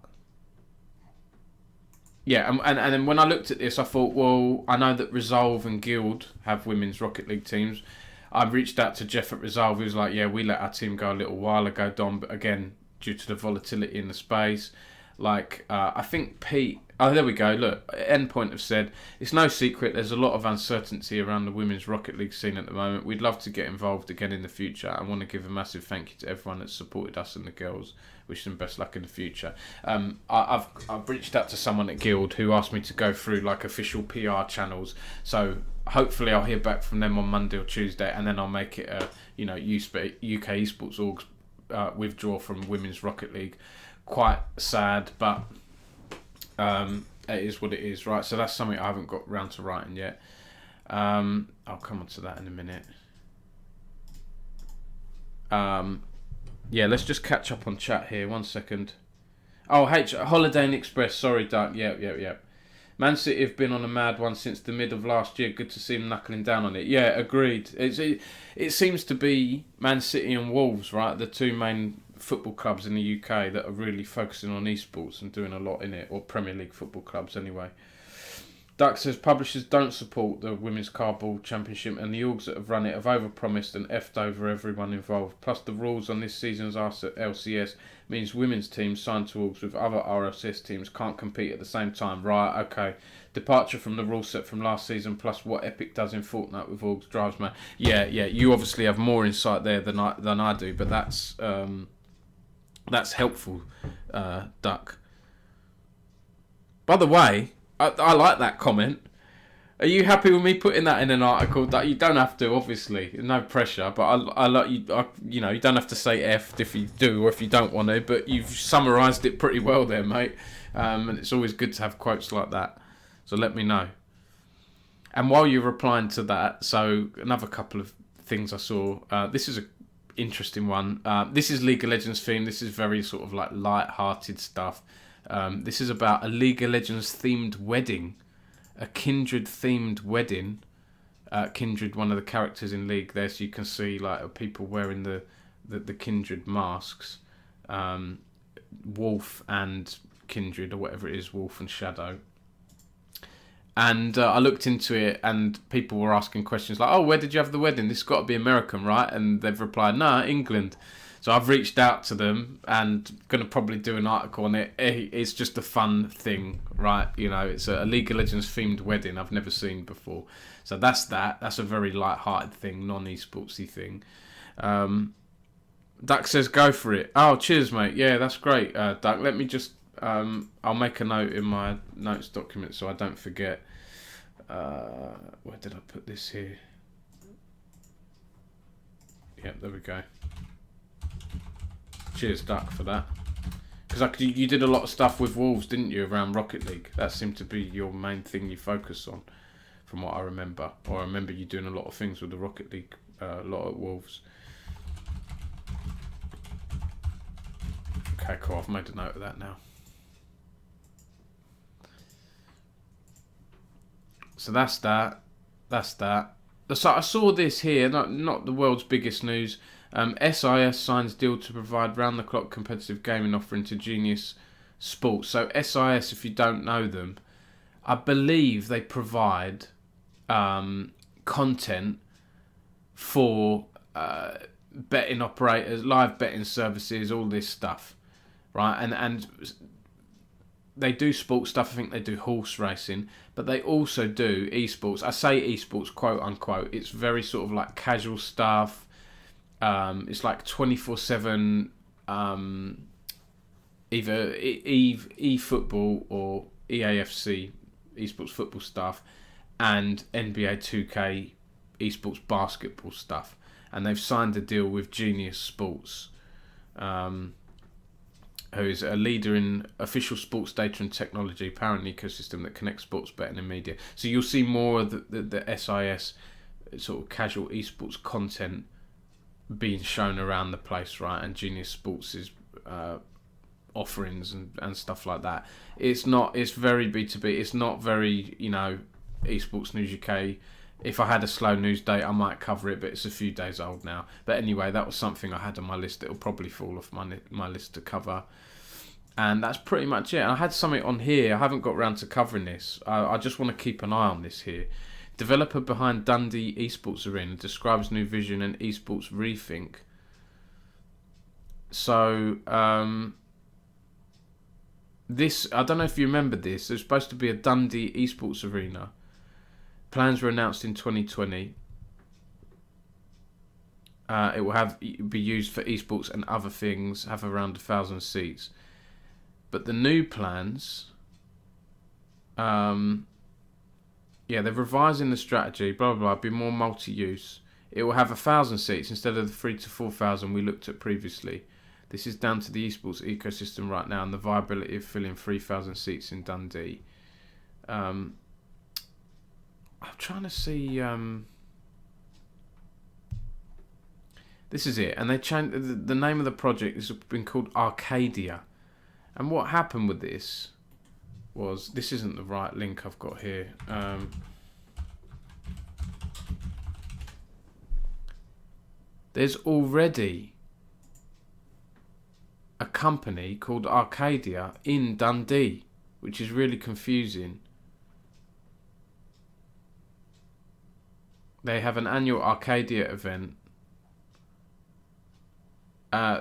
Yeah, and then when I looked at this, I thought, well, I know that Resolve and Guild have women's Rocket League teams. I reached out to Jeff at Resolve. He was like, yeah, we let our team go a little while ago, Dom, but again, due to the volatility in the space. Like, I think Pete... Oh, there we go. Look, Endpoint have said, it's no secret there's a lot of uncertainty around the women's Rocket League scene at the moment. We'd love to get involved again in the future. I want to give a massive thank you to everyone that's supported us and the girls. Wish them best luck in the future. I've reached out to someone at Guild who asked me to go through like official PR channels. So hopefully I'll hear back from them on Monday or Tuesday, and then I'll make it a UK Esports Org's withdraw from women's Rocket League. Quite sad, but it is what it is, right? So that's something I haven't got round to writing yet. I'll come on to that in a minute. Yeah, let's just catch up on chat here. 1 second. Oh, Holiday Inn Express. Sorry, Doug. Yep. Man City have been on a mad one since the mid of last year. Good to see them knuckling down on it. Yeah, agreed. It seems to be Man City and Wolves, right? The two main football clubs in the UK that are really focusing on esports and doing a lot in it, or Premier League football clubs anyway. Duck says publishers don't support the Women's Cardball Championship, and the orgs that have run it have overpromised and effed over everyone involved. Plus the rules on this season's LCS means women's teams signed to orgs with other RLCS teams can't compete at the same time. Right, okay. Departure from the rule set from last season, plus what Epic does in Fortnite with orgs drives me. Yeah, you obviously have more insight there than I do, but that's helpful, Duck. By the way, I like that comment. Are you happy with me putting that in an article? That you don't have to, obviously, no pressure. But I like you. You don't have to say F if you do or if you don't want to. But you've summarised it pretty well there, mate. And it's always good to have quotes like that. So let me know. And while you're replying to that, so another couple of things I saw. This is a interesting one. This is League of Legends theme. This is very sort of like light-hearted stuff. This is about a League of Legends themed wedding, a Kindred themed wedding. Kindred, one of the characters in League there, so you can see like people wearing the Kindred masks. Wolf and Kindred, or whatever it is, Wolf and Shadow. And I looked into it, and people were asking questions like, oh, where did you have the wedding? This has got to be American, right? And they've replied, nah, England. So I've reached out to them and going to probably do an article on it. It's just a fun thing, right? It's a League of Legends themed wedding I've never seen before. So that's that. That's a very light-hearted thing, non-esportsy thing. Duck says, go for it. Oh, cheers, mate. Yeah, that's great, Duck. Let me just... I'll make a note in my notes document so I don't forget. Where did I put this here? Yep, there we go. Cheers, Duck, for that. Because you did a lot of stuff with Wolves, didn't you, around Rocket League? That seemed to be your main thing you focus on, from what I remember. Or I remember you doing a lot of things with the Rocket League, a lot at Wolves. Okay, cool. I've made a note of that now. So that's that. So I saw this here, not the world's biggest news. SIS signs deal to provide round-the-clock competitive gaming offering to Genius Sports. So SIS, if you don't know them, I believe they provide content for betting operators, live betting services, all this stuff, right? And they do sports stuff. I think they do horse racing, but they also do esports. I say esports, quote unquote. It's very sort of like casual stuff. It's like 24/7, either eFootball or EAFC esports football stuff, and NBA 2K esports basketball stuff. And they've signed a deal with Genius Sports, who is a leader in official sports data and technology, power and ecosystem that connects sports betting and media. So you'll see more of the SIS sort of casual esports content being shown around the place, right? And Genius Sports' offerings and stuff like that. It's very B2B. It's not very, esports news UK. If I had a slow news day, I might cover it, but it's a few days old now. But anyway, that was something I had on my list. It'll probably fall off my list to cover. And that's pretty much it. And I had something on here. I haven't got around to covering this. I just want to keep an eye on this here. Developer behind Dundee Esports Arena describes new vision and esports rethink. So, this, I don't know if you remember this. There's supposed to be a Dundee Esports Arena. Plans were announced in 2020. It will be used for esports and other things. Have around 1,000 seats. But the new plans, they're revising the strategy. Blah blah blah. Be more multi-use. It will have 1,000 seats instead of the 3,000 to 4,000 we looked at previously. This is down to the esports ecosystem right now and the viability of filling 3,000 seats in Dundee. I'm trying to see. This is it, and they changed the name of the project. Has been called Arcadia, and what happened with this was, this isn't the right link I've got here. There's already a company called Arcadia in Dundee, which is really confusing. They have an annual Arcadia event.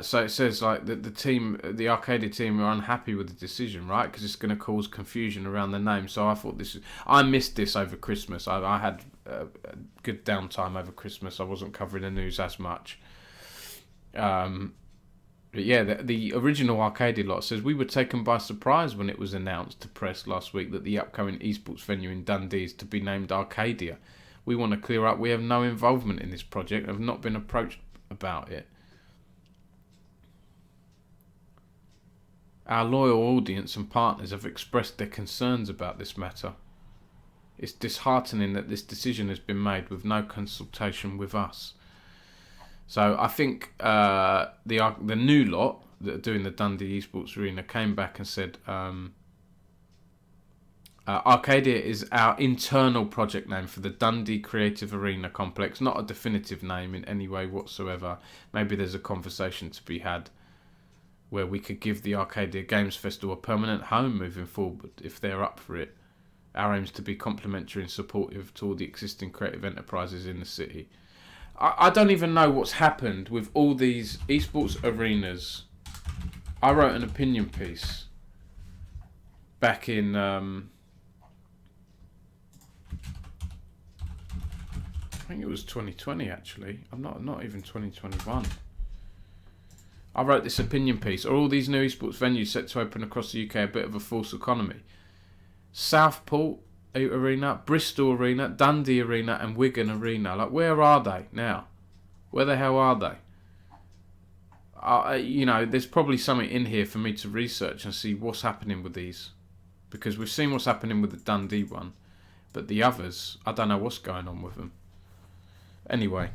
So it says like the Arcadia team are unhappy with the decision, right? Because it's going to cause confusion around the name. So I thought I missed this over Christmas. I had a good downtime over Christmas. I wasn't covering the news as much. But yeah, the original Arcadia lot says, we were taken by surprise when it was announced to press last week that the upcoming esports venue in Dundee is to be named Arcadia. We want to clear up we have no involvement in this project and have not been approached about it. Our loyal audience and partners have expressed their concerns about this matter. It's disheartening that this decision has been made with no consultation with us. So I think the new lot that are doing the Dundee Esports Arena came back and said, Arcadia is our internal project name for the Dundee Creative Arena Complex, not a definitive name in any way whatsoever. Maybe there's a conversation to be had where we could give the Arcadia Games Festival a permanent home moving forward if they're up for it. Our aim is to be complementary and supportive to all the existing creative enterprises in the city. I don't even know what's happened with all these esports arenas. I wrote an opinion piece back in I think it was 2020 actually. I'm not even 2021. I wrote this opinion piece. Are all these new esports venues set to open across the UK a bit of a false economy? Southport Arena, Bristol Arena, Dundee Arena and Wigan Arena. Like, where are they now? Where the hell are they? There's probably something in here for me to research and see what's happening with these. Because we've seen what's happening with the Dundee one. But the others, I don't know what's going on with them. Anyway.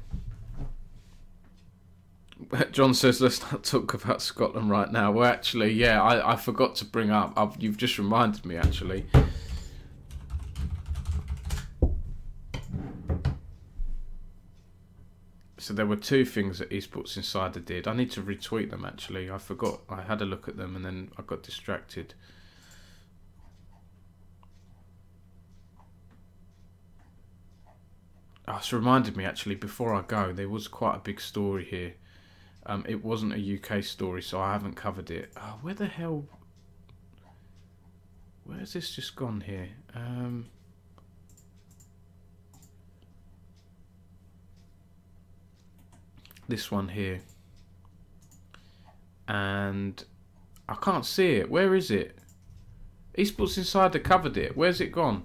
John says, let's not talk about Scotland right now. Well, actually, yeah, I forgot to bring up. You've just reminded me, actually. So there were two things that Esports Insider did. I need to retweet them, actually. I forgot. I had a look at them and then I got distracted. It's reminded me, actually, before I go, there was quite a big story here. It wasn't a UK story, so I haven't covered it. Where the hell... Where's this just gone here? This one here. And I can't see it. Where is it? Esports Insider covered it. Where's it gone?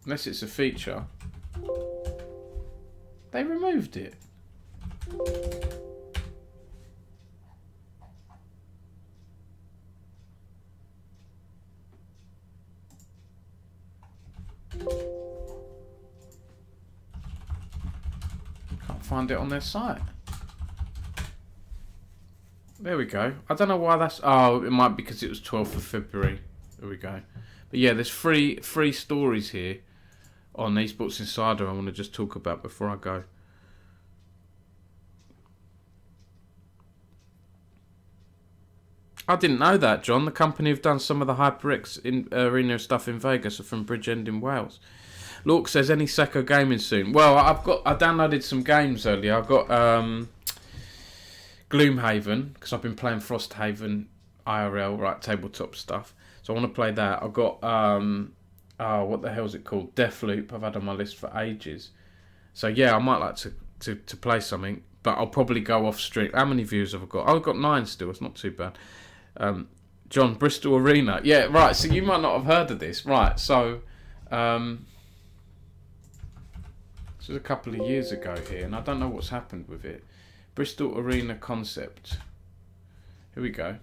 Unless it's a feature. They removed it. Can't find it on their site. There we go. I don't know why that's... Oh, it might be because it was 12th of February. There we go. But yeah, there's three stories here on Esports Insider I want to just talk about before I go. I didn't know that, John. The company have done some of the HyperX arena stuff in Vegas are from Bridgend in Wales. Lork says, any Sacco gaming soon? Well, I downloaded some games earlier. I've got Gloomhaven, because I've been playing Frosthaven IRL, right, tabletop stuff. So I want to play that. I've got, what the hell is it called? Deathloop, I've had on my list for ages. So yeah, I might like to play something, but I'll probably go off stream. How many views have I got? Oh, I've got 9 still, it's not too bad. John, Bristol Arena. Yeah, right, so you might not have heard of this. Right, so this was a couple of years ago here, and I don't know what's happened with it. Bristol Arena concept. Here we go.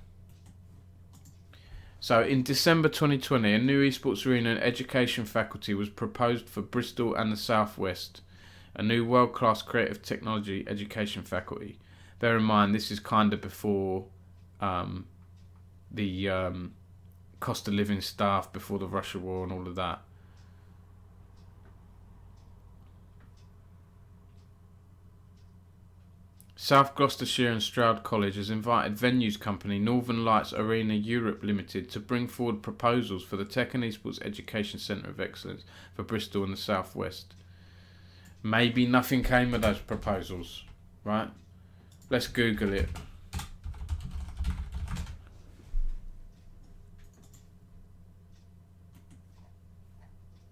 So in December 2020, a new esports arena and education faculty was proposed for Bristol and the Southwest, a new world-class creative technology education faculty. Bear in mind, this is kind of before the cost of living stuff, before the Russia war and all of that. South Gloucestershire and Stroud College has invited venues company Northern Lights Arena Europe Limited to bring forward proposals for the Tech and Esports Education Centre of Excellence for Bristol and the South West. Maybe nothing came of those proposals, right? Let's Google it.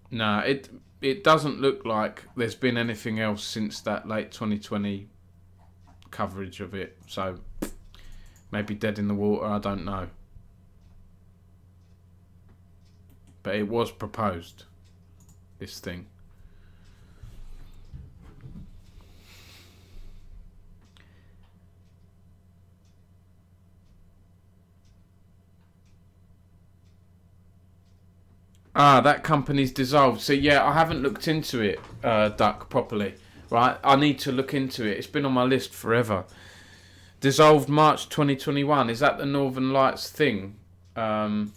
No, it doesn't look like there's been anything else since that late 2020 coverage of it, so maybe dead in the water, I don't know, but it was proposed, this thing. That company's dissolved. So yeah, I haven't looked into it, Duck, properly. Right, I need to look into it. It's been on my list forever. Dissolved March 2021. Is that the Northern Lights thing? There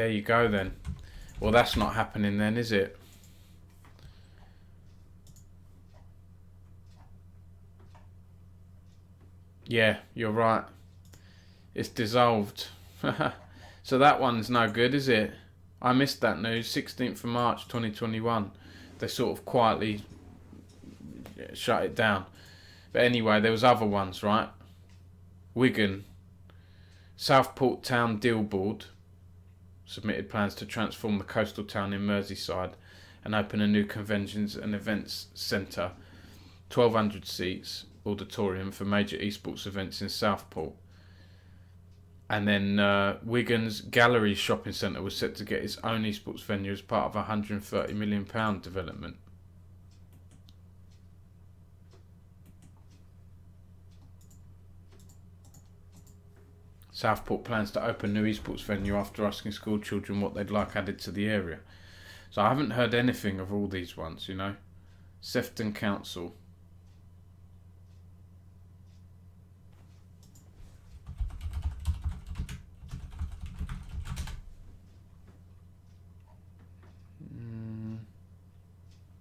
you go then. Well, that's not happening then, is it? Yeah, you're right. It's dissolved. So that one's no good, is it? I missed that news. 16th of March 2021. They sort of quietly shut it down. But anyway, there was other ones, right? Wigan. Southport Town Deal Board submitted plans to transform the coastal town in Merseyside and open a new conventions and events centre, 1,200 seats, auditorium for major esports events in Southport. And then Wigan's Galleries shopping centre was set to get its own esports venue as part of a £130 million development. Southport plans to open new esports venue after asking school children what they'd like added to the area. So I haven't heard anything of all these ones, you know. Sefton Council.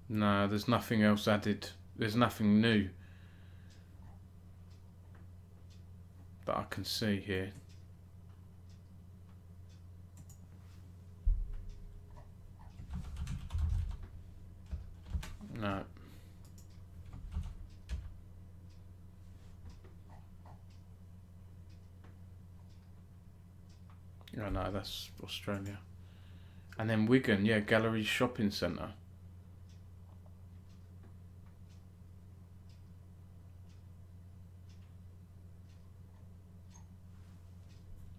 No, there's nothing else added. There's nothing new that I can see here. No. Oh no, that's Australia. And then Wigan, yeah, Galleries Shopping Centre.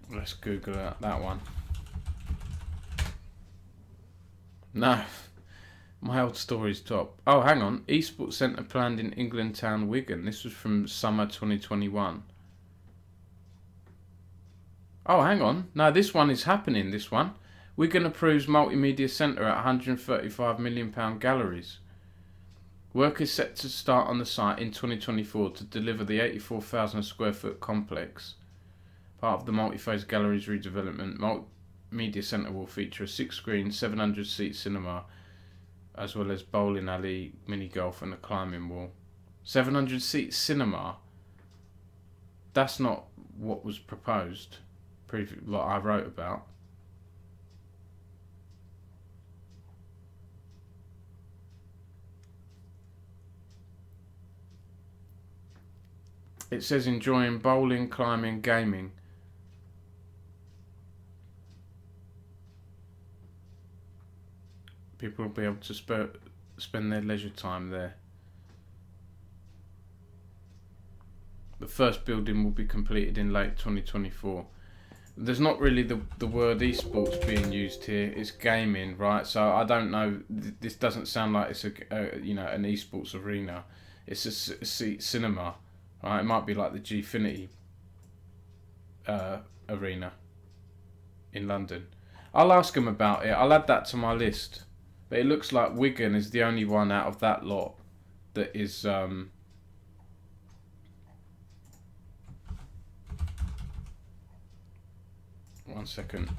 Let's Google that one. No, my old story's top. Oh, hang on. Esports Centre planned in England Town, Wigan. This was from summer 2021. Oh, hang on. No, this one is happening, this one. Wigan approves multimedia centre at £135 million galleries. Work is set to start on the site in 2024 to deliver the 84,000 square foot complex. Part of the multi-phase galleries redevelopment. Media Centre will feature a 6-screen, 700-seat cinema, as well as bowling alley, mini golf, and a climbing wall. 700-seat cinema. That's not what was proposed. What I wrote about. It says enjoying bowling, climbing, gaming. People will be able to spend their leisure time there. The first building will be completed in late 2024. There's not really the word esports being used here. It's gaming, right? So I don't know. This doesn't sound like it's an esports arena. It's a cinema, right? It might be like the Gfinity arena in London. I'll ask them about it. I'll add that to my list. But it looks like Wigan is the only one out of that lot that is. 1 second.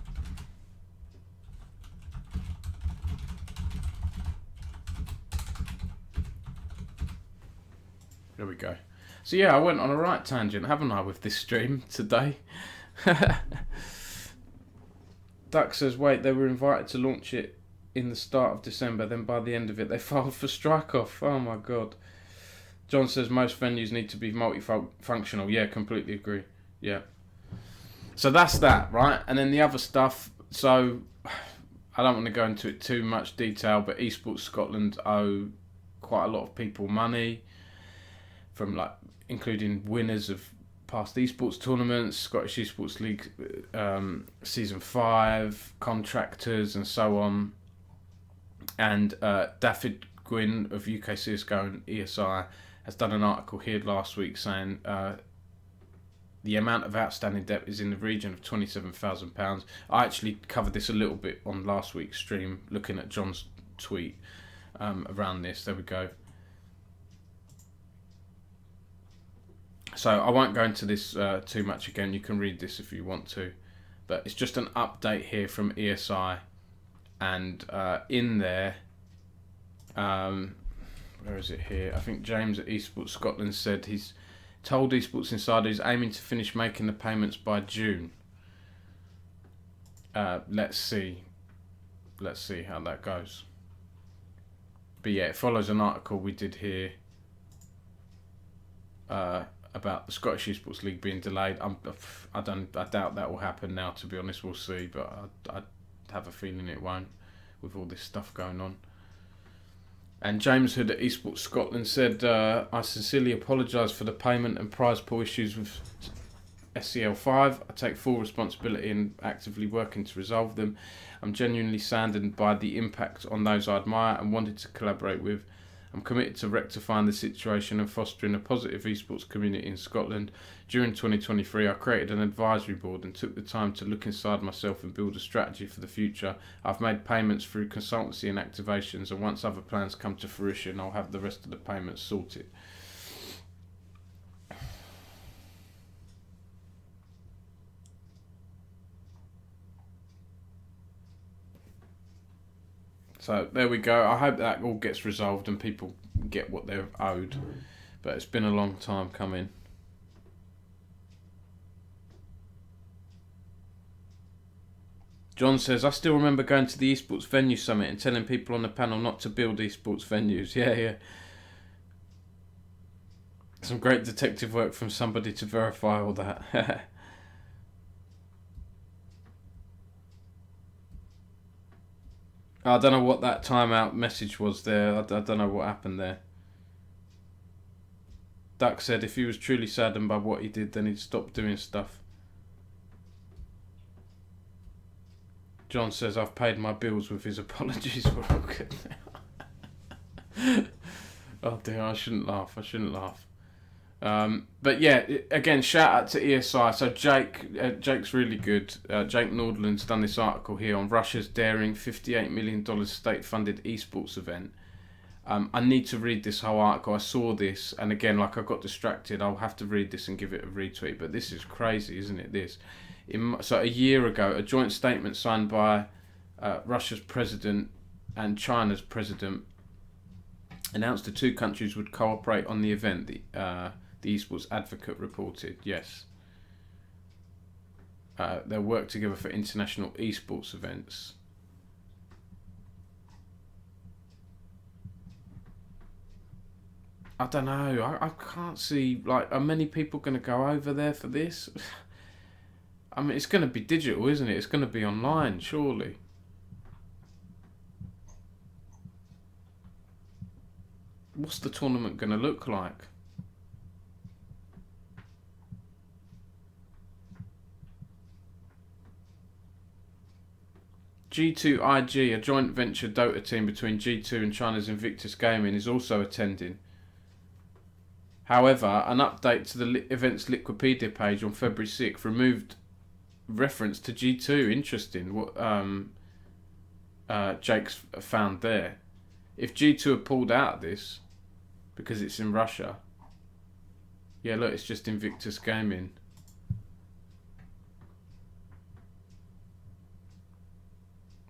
There we go. So yeah, I went on a right tangent, haven't I, with this stream today? Duck says, wait, they were invited to launch it in the start of December, then by the end of it they filed for strike-off. Oh my god. John says most venues need to be multifunctional. Yeah, completely agree. Yeah. So that's that, right? And then the other stuff, so I don't want to go into it too much detail, but Esports Scotland owe quite a lot of people money, from like including winners of past esports tournaments, Scottish Esports League Season 5, contractors and so on. And David Gwynn of UK CSGO and ESI has done an article here last week saying the amount of outstanding debt is in the region of £27,000. I actually covered this a little bit on last week's stream, looking at John's tweet around this. There we go. So I won't go into this too much again. You can read this if you want to. But it's just an update here from ESI. And in there, where is it here? I think James at Esports Scotland said he's told Esports Insider he's aiming to finish making the payments by June. Let's see how that goes. But yeah, it follows an article we did here about the Scottish Esports League being delayed. I doubt that will happen now, to be honest. We'll see, but I have a feeling it won't, with all this stuff going on. And James Hood at Esports Scotland said, I sincerely apologise for the payment and prize pool issues with SCL5. I take full responsibility in actively working to resolve them. I'm genuinely saddened by the impact on those I admire and wanted to collaborate with. I'm committed to rectifying the situation and fostering a positive esports community in Scotland. During 2023, I created an advisory board and took the time to look inside myself and build a strategy for the future. I've made payments through consultancy and activations, and once other plans come to fruition, I'll have the rest of the payments sorted. So there we go. I hope that all gets resolved and people get what they're owed. But it's been a long time coming. John says, I still remember going to the Esports Venue Summit and telling people on the panel not to build esports venues. Yeah. Some great detective work from somebody to verify all that. I don't know what that timeout message was there. I don't know what happened there. Duck said if he was truly saddened by what he did, then he'd stop doing stuff. John says, I've paid my bills with his apologies. We're all good now. Oh dear, I shouldn't laugh. But yeah, again, shout out to ESI. So Jake's really good. Jake Nordland's done this article here on Russia's daring $58 million state-funded esports event. I need to read this whole article. I saw this, and again, like I got distracted. I'll have to read this and give it a retweet. But this is crazy, isn't it? So a year ago, a joint statement signed by Russia's president and China's president announced the two countries would cooperate on the event. The esports advocate reported. Yes, they'll work together for international esports events. I don't know. I can't see, like, are many people going to go over there for this? I mean, it's going to be digital, isn't it? It's going to be online, surely. What's the tournament going to look like? G2IG, a joint venture Dota team between G2 and China's Invictus Gaming, is also attending. However, an update to the event's Wikipedia page on February 6th removed reference to G2. Interesting what Jake's found there. If G2 had pulled out of this because it's in Russia, yeah, look, it's just Invictus Gaming.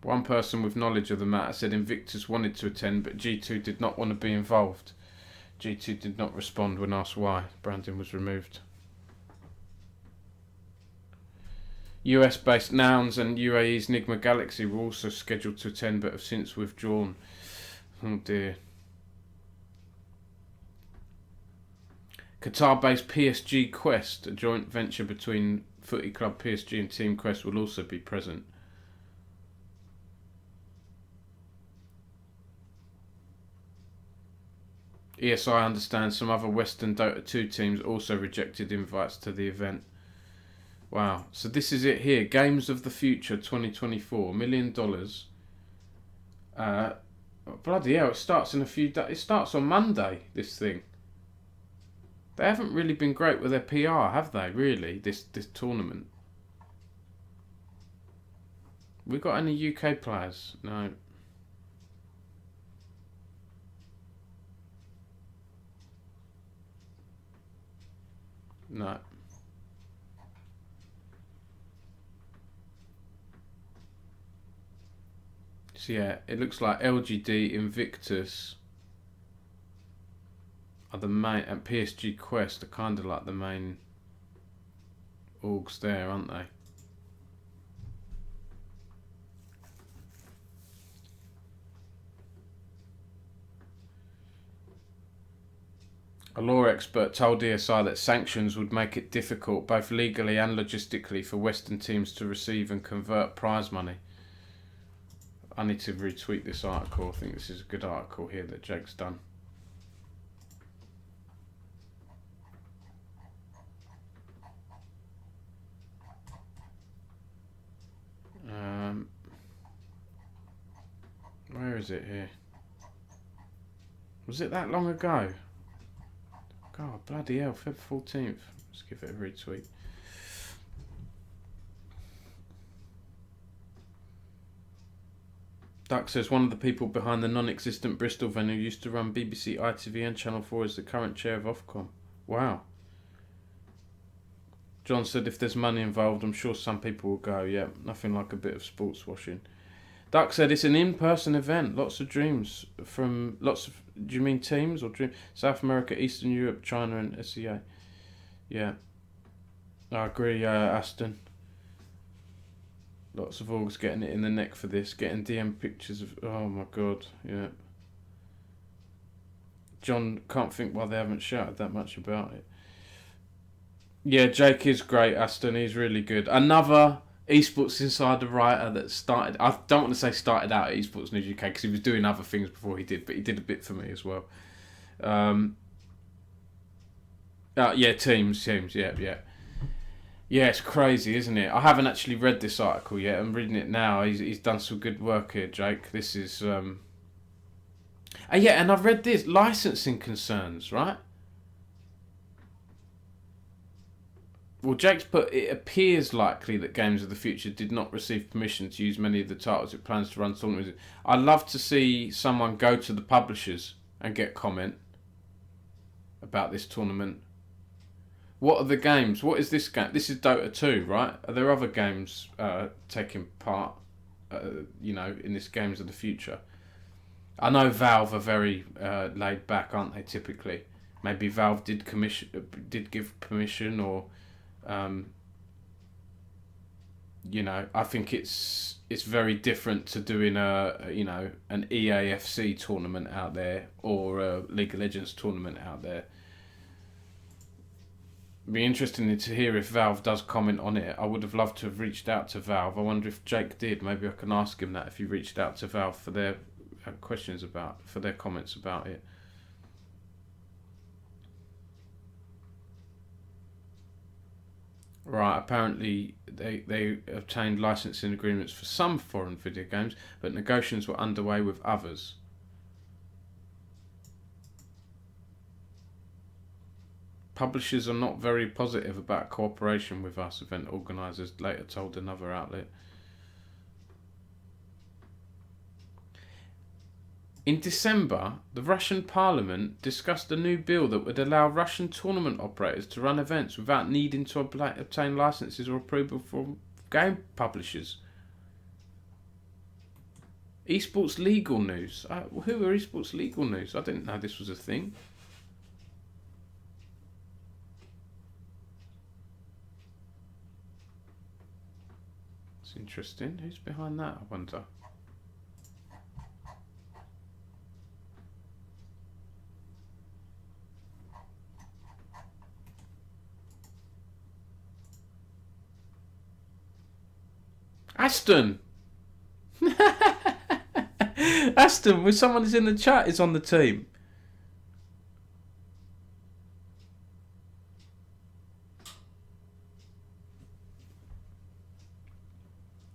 One person with knowledge of the matter said Invictus wanted to attend, but G2 did not want to be involved. G2 did not respond when asked why. Branding was removed. US-based Nouns and UAE's Nigma Galaxy were also scheduled to attend but have since withdrawn. Oh dear. Qatar-based PSG Quest, a joint venture between footy club PSG and Team Quest, will also be present. ESI understands some other Western Dota 2 teams also rejected invites to the event. Wow. So this is it here. Games of the Future 2024. $1 million. Bloody hell, it starts in a few days. It starts on Monday, this thing. They haven't really been great with their PR, have they, really, this tournament? We got any UK players? No. No. So yeah, it looks like LGD, Invictus are the main, and PSG Quest are kind of like the main orgs there, aren't they? A law expert told ESI that sanctions would make it difficult, both legally and logistically, for Western teams to receive and convert prize money. I need to retweet this article. I think this is a good article here that Jake's done. Where is it here? Was it that long ago? God, bloody hell, Feb 14th. Let's give it a retweet. Duck says one of the people behind the non-existent Bristol venue used to run BBC, ITV and Channel 4 as the current chair of Ofcom. Wow. John said if there's money involved, I'm sure some people will go. Yeah, nothing like a bit of sports washing. Duck said it's an in-person event. Lots of dreams from lots of. Do you mean teams or dreams? South America, Eastern Europe, China, and SEA. Yeah, I agree, Aston. Lots of orgs getting it in the neck for this. Getting DM pictures of. Oh my god. Yeah. John can't think why they haven't shouted that much about it. Yeah, Jake is great, Aston. He's really good. Another Esports Insider writer that started, I don't want to say started out at Esports News UK because he was doing other things before he did, but he did a bit for me as well. Yeah, teams, yeah. Yeah, it's crazy, isn't it? I haven't actually read this article yet. I'm reading it now. He's done some good work here, Jake. This is... yeah, and I've read this. Licensing concerns, right? Well, Jake's put, it appears likely that Games of the Future did not receive permission to use many of the titles it plans to run tournaments. I'd love to see someone go to the publishers and get comment about this tournament. What are the games? What is this game? This is Dota 2, right? Are there other games taking part, in this Games of the Future? I know Valve are very laid back, aren't they, typically? Maybe Valve did give permission, or, I think it's very different to doing an EAFC tournament out there, or a League of Legends tournament out there. Be interesting to hear if Valve does comment on it. I would have loved to have reached out to Valve. I wonder if Jake did. Maybe I can ask him that, if he reached out to Valve for their for their comments about it. Right, apparently they obtained licensing agreements for some foreign video games, but negotiations were underway with others. Publishers are not very positive about cooperation with us, event organisers later told another outlet. In December, the Russian parliament discussed a new bill that would allow Russian tournament operators to run events without needing to obtain licenses or approval from game publishers. Esports legal news. Who are esports legal news? I didn't know this was a thing. It's interesting. Who's behind that, I wonder? Aston! Aston, with someone who's in the chat, is on the team.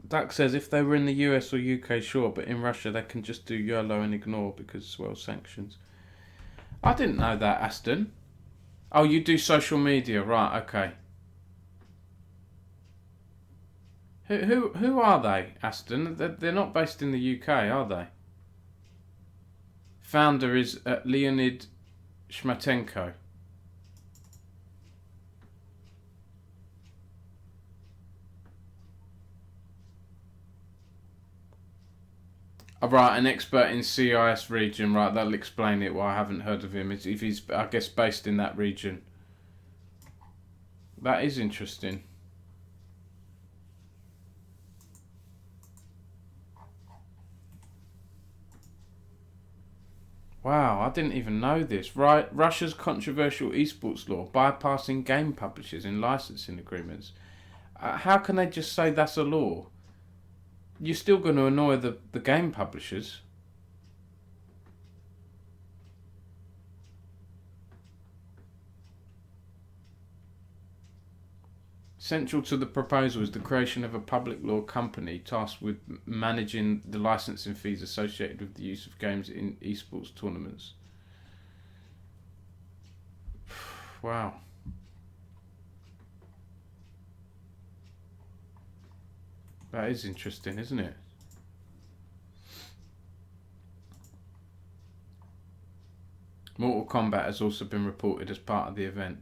Duck says if they were in the US or UK, sure, but in Russia they can just do YOLO and ignore because, well, sanctions. I didn't know that, Aston. Oh, you do social media, right? Okay. Who are they, Aston? They're not based in the UK, are they? Founder is Leonid Shmatenko. Right, an expert in CIS region. Right, that'll explain it. Well, I haven't heard of him. If he's, I guess, based in that region. That is interesting. Wow, I didn't even know this. Right, Russia's controversial esports law bypassing game publishers in licensing agreements. How can they just say that's a law? You're still going to annoy the game publishers. Central to the proposal is the creation of a public law company tasked with managing the licensing fees associated with the use of games in esports tournaments. Wow. That is interesting, isn't it? Mortal Kombat has also been reported as part of the event.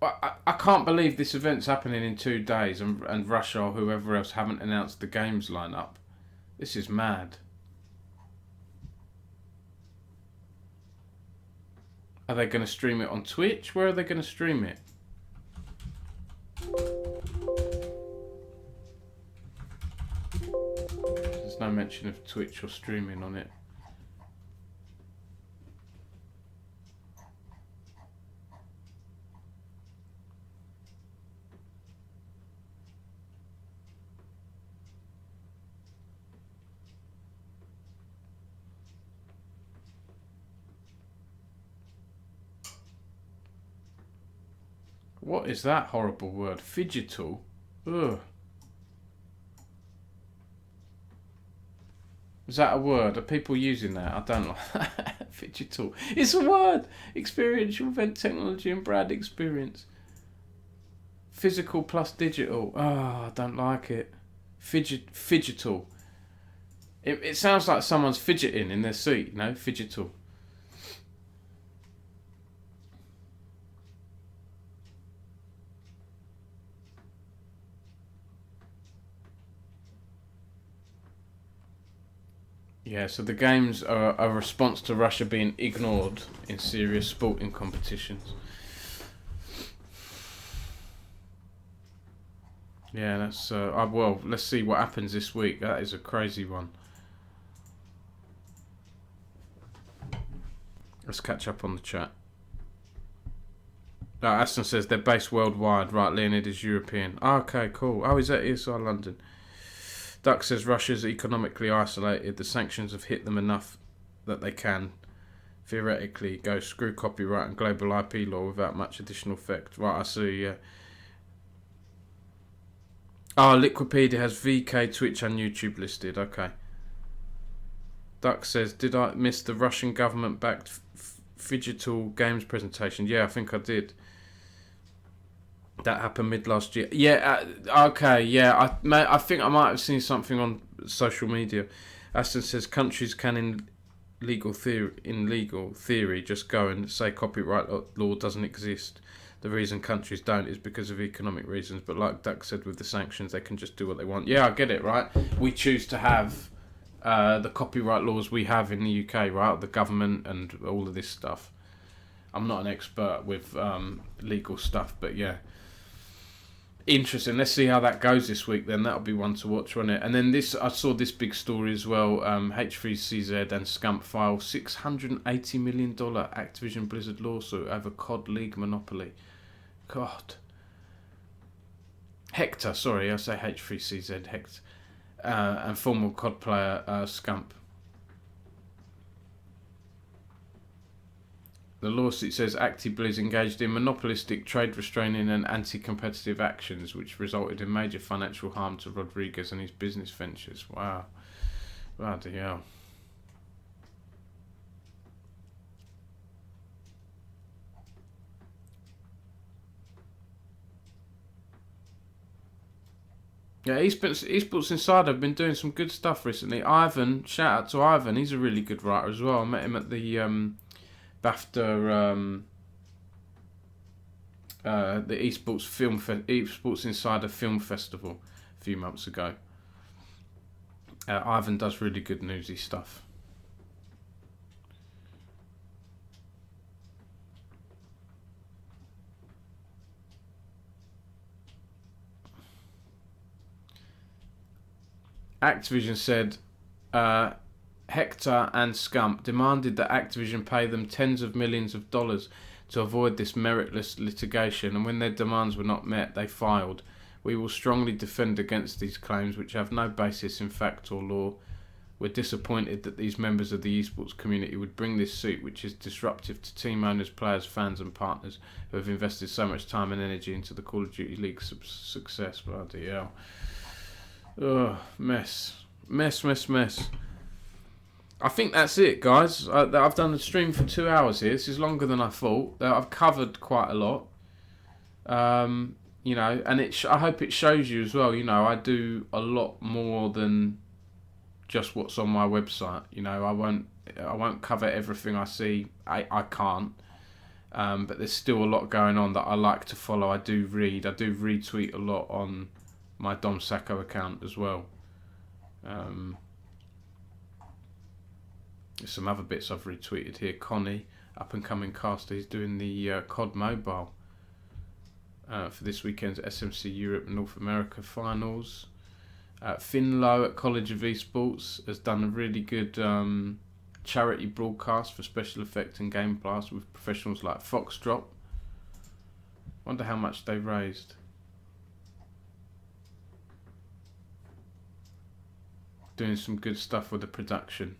I can't believe this event's happening in 2 days and Russia or whoever else haven't announced the games lineup. This is mad. Are they going to stream it on Twitch? Where are they going to stream it? There's no mention of Twitch or streaming on it. What is that horrible word? Phygital? Ugh. Is that a word? Are people using that? I don't like that. Phygital. It's a word! Experiential event technology and brand experience. Physical plus digital. I don't like it. Phygital. It sounds like someone's fidgeting in their seat, you know? Phygital. Yeah, so the games are a response to Russia being ignored in serious sporting competitions. Yeah, that's well. Let's see what happens this week. That is a crazy one. Let's catch up on the chat. Aston says they're based worldwide. Right, Leonid is European. Okay, cool. Oh, is that ESR London? Duck says Russia's economically isolated. The sanctions have hit them enough that they can theoretically go screw copyright and global IP law without much additional effect. Right, I see, yeah. Oh, Liquipedia has VK, Twitch and YouTube listed. Okay. Duck says, did I miss the Russian government-backed digital games presentation? Yeah, I think I did. That happened mid last year. Yeah, okay, yeah. I think I might have seen something on social media. Aston says countries can in legal theory just go and say copyright law doesn't exist. The reason countries don't is because of economic reasons. But like Duck said, with the sanctions, they can just do what they want. Yeah, I get it, right? We choose to have the copyright laws we have in the UK, right? The government and all of this stuff. I'm not an expert with legal stuff, but yeah. Interesting. Let's see how that goes this week then. That'll be one to watch, won't it? And then I saw this big story as well. H3CZ and Scump file $680 million Activision Blizzard lawsuit over COD League monopoly. God. Hector, sorry, I say H3CZ, Hector. And former COD player Scump. The lawsuit says ActiBliz engaged in monopolistic, trade restraining and anti-competitive actions which resulted in major financial harm to Rodriguez and his business ventures. Wow. Bloody hell. Yeah, Esports Insider have been doing some good stuff recently. Ivan, shout out to Ivan, he's a really good writer as well. I met him at the BAFTA the Esports Insider Film Festival a few months ago. Ivan does really good newsy stuff. Activision said Hector and Scump demanded that Activision pay them tens of millions of dollars to avoid this meritless litigation, and when their demands were not met, they filed. We will strongly defend against these claims, which have no basis in fact or law. We're disappointed that these members of the esports community would bring this suit, which is disruptive to team owners, players, fans and partners who have invested so much time and energy into the Call of Duty League's success. Bloody hell. Ugh, mess. I think that's it, guys. I've done a stream for 2 hours here. This is longer than I thought. I've covered quite a lot. You know, and I hope it shows you as well. You know, I do a lot more than just what's on my website. You know, I won't cover everything I see. I can't. But there's still a lot going on that I like to follow. I do read. I do retweet a lot on my Dom Sacco account as well. There's some other bits I've retweeted here. Connie, up and coming caster, he's doing the COD Mobile for this weekend's SMC Europe and North America finals. Finlow at College of Esports has done a really good charity broadcast for special effects and gameplay with professionals like Foxdrop. Wonder how much they raised. Doing some good stuff with the production.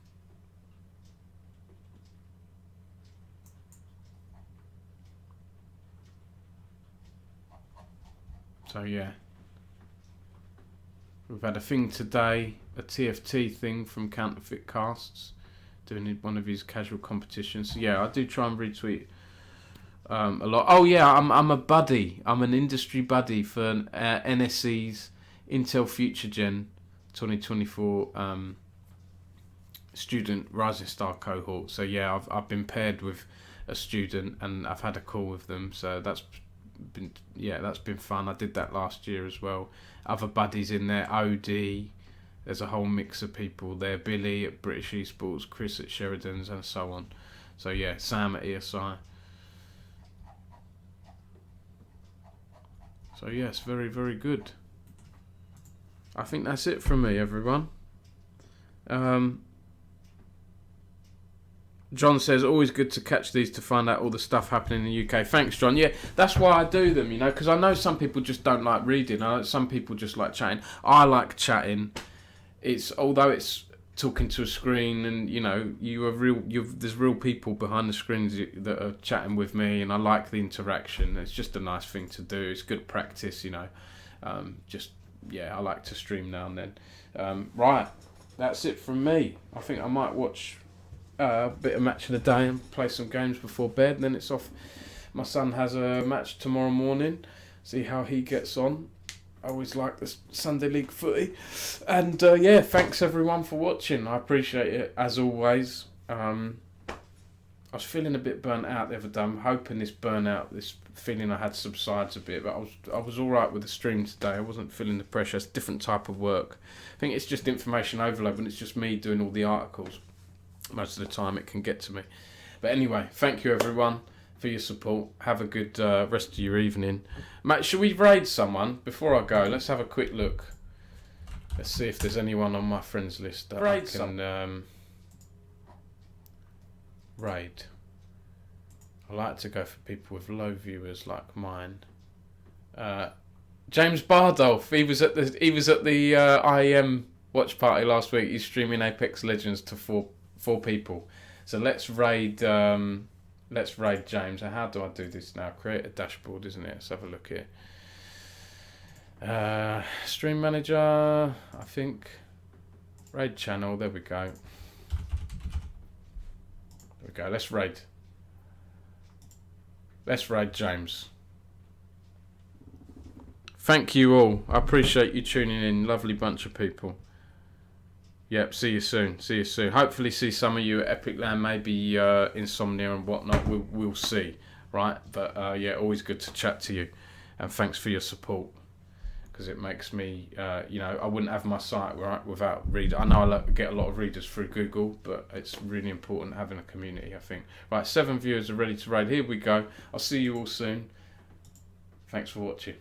So yeah, we've had a thing today, a TFT thing from Counterfeit Casts, doing one of his casual competitions. So yeah, I do try and retweet a lot. Oh yeah, I'm a buddy. I'm an industry buddy for NSC's Intel Future Gen 2024 student Rising Star cohort. So yeah, I've been paired with a student and I've had a call with them. So that's been fun. I did that last year as well. Other buddies in there, OD, There's a whole mix of people there. Billy at British Esports, Chris at Sheridan's, and so on. So yeah, Sam at ESI. So yes, very, very good. I think that's it from me, everyone. John says, always good to catch these to find out all the stuff happening in the UK. Thanks, John. Yeah, that's why I do them, you know, because I know some people just don't like reading. I know some people just like chatting. I like chatting. Although it's talking to a screen, and you know, there's real people behind the screens that are chatting with me, and I like the interaction. It's just a nice thing to do. It's good practice, you know. I like to stream now and then. Right, that's it from me. I think I might watch a bit of Match of the Day and play some games before bed, and then it's off. My son has a match tomorrow morning, see how he gets on. I always like the Sunday League footy. And thanks everyone for watching. I appreciate it as always. I was feeling a bit burnt out the other day. I'm hoping this feeling I had subsides a bit, but I was alright with the stream today. I wasn't feeling the pressure. It's a different type of work. I think it's just information overload when it's just me doing all the articles. Most of the time it can get to me. But anyway, thank you everyone for your support. Have a good rest of your evening. Matt, should we raid someone before I go? Let's have a quick look. Let's see if there's anyone on my friends list that I can raid. I like to go for people with low viewers like mine. James Bardolph, he was at the IEM watch party last week. He's streaming Apex Legends to four people. So let's raid James. And how do I do this now? Create a dashboard, isn't it? Let's have a look here. Stream manager, I think. Raid channel, there we go. There we go, let's raid. Let's raid James. Thank you all. I appreciate you tuning in. Lovely bunch of people. Yep, see you soon. See you soon. Hopefully see some of you at Epic Land, maybe Insomnia and whatnot. We'll see, right? But always good to chat to you. And thanks for your support. Because it makes me, I wouldn't have my site without readers. I know I get a lot of readers through Google, but it's really important having a community, I think. Right, 7 viewers are ready to raid. Here we go. I'll see you all soon. Thanks for watching.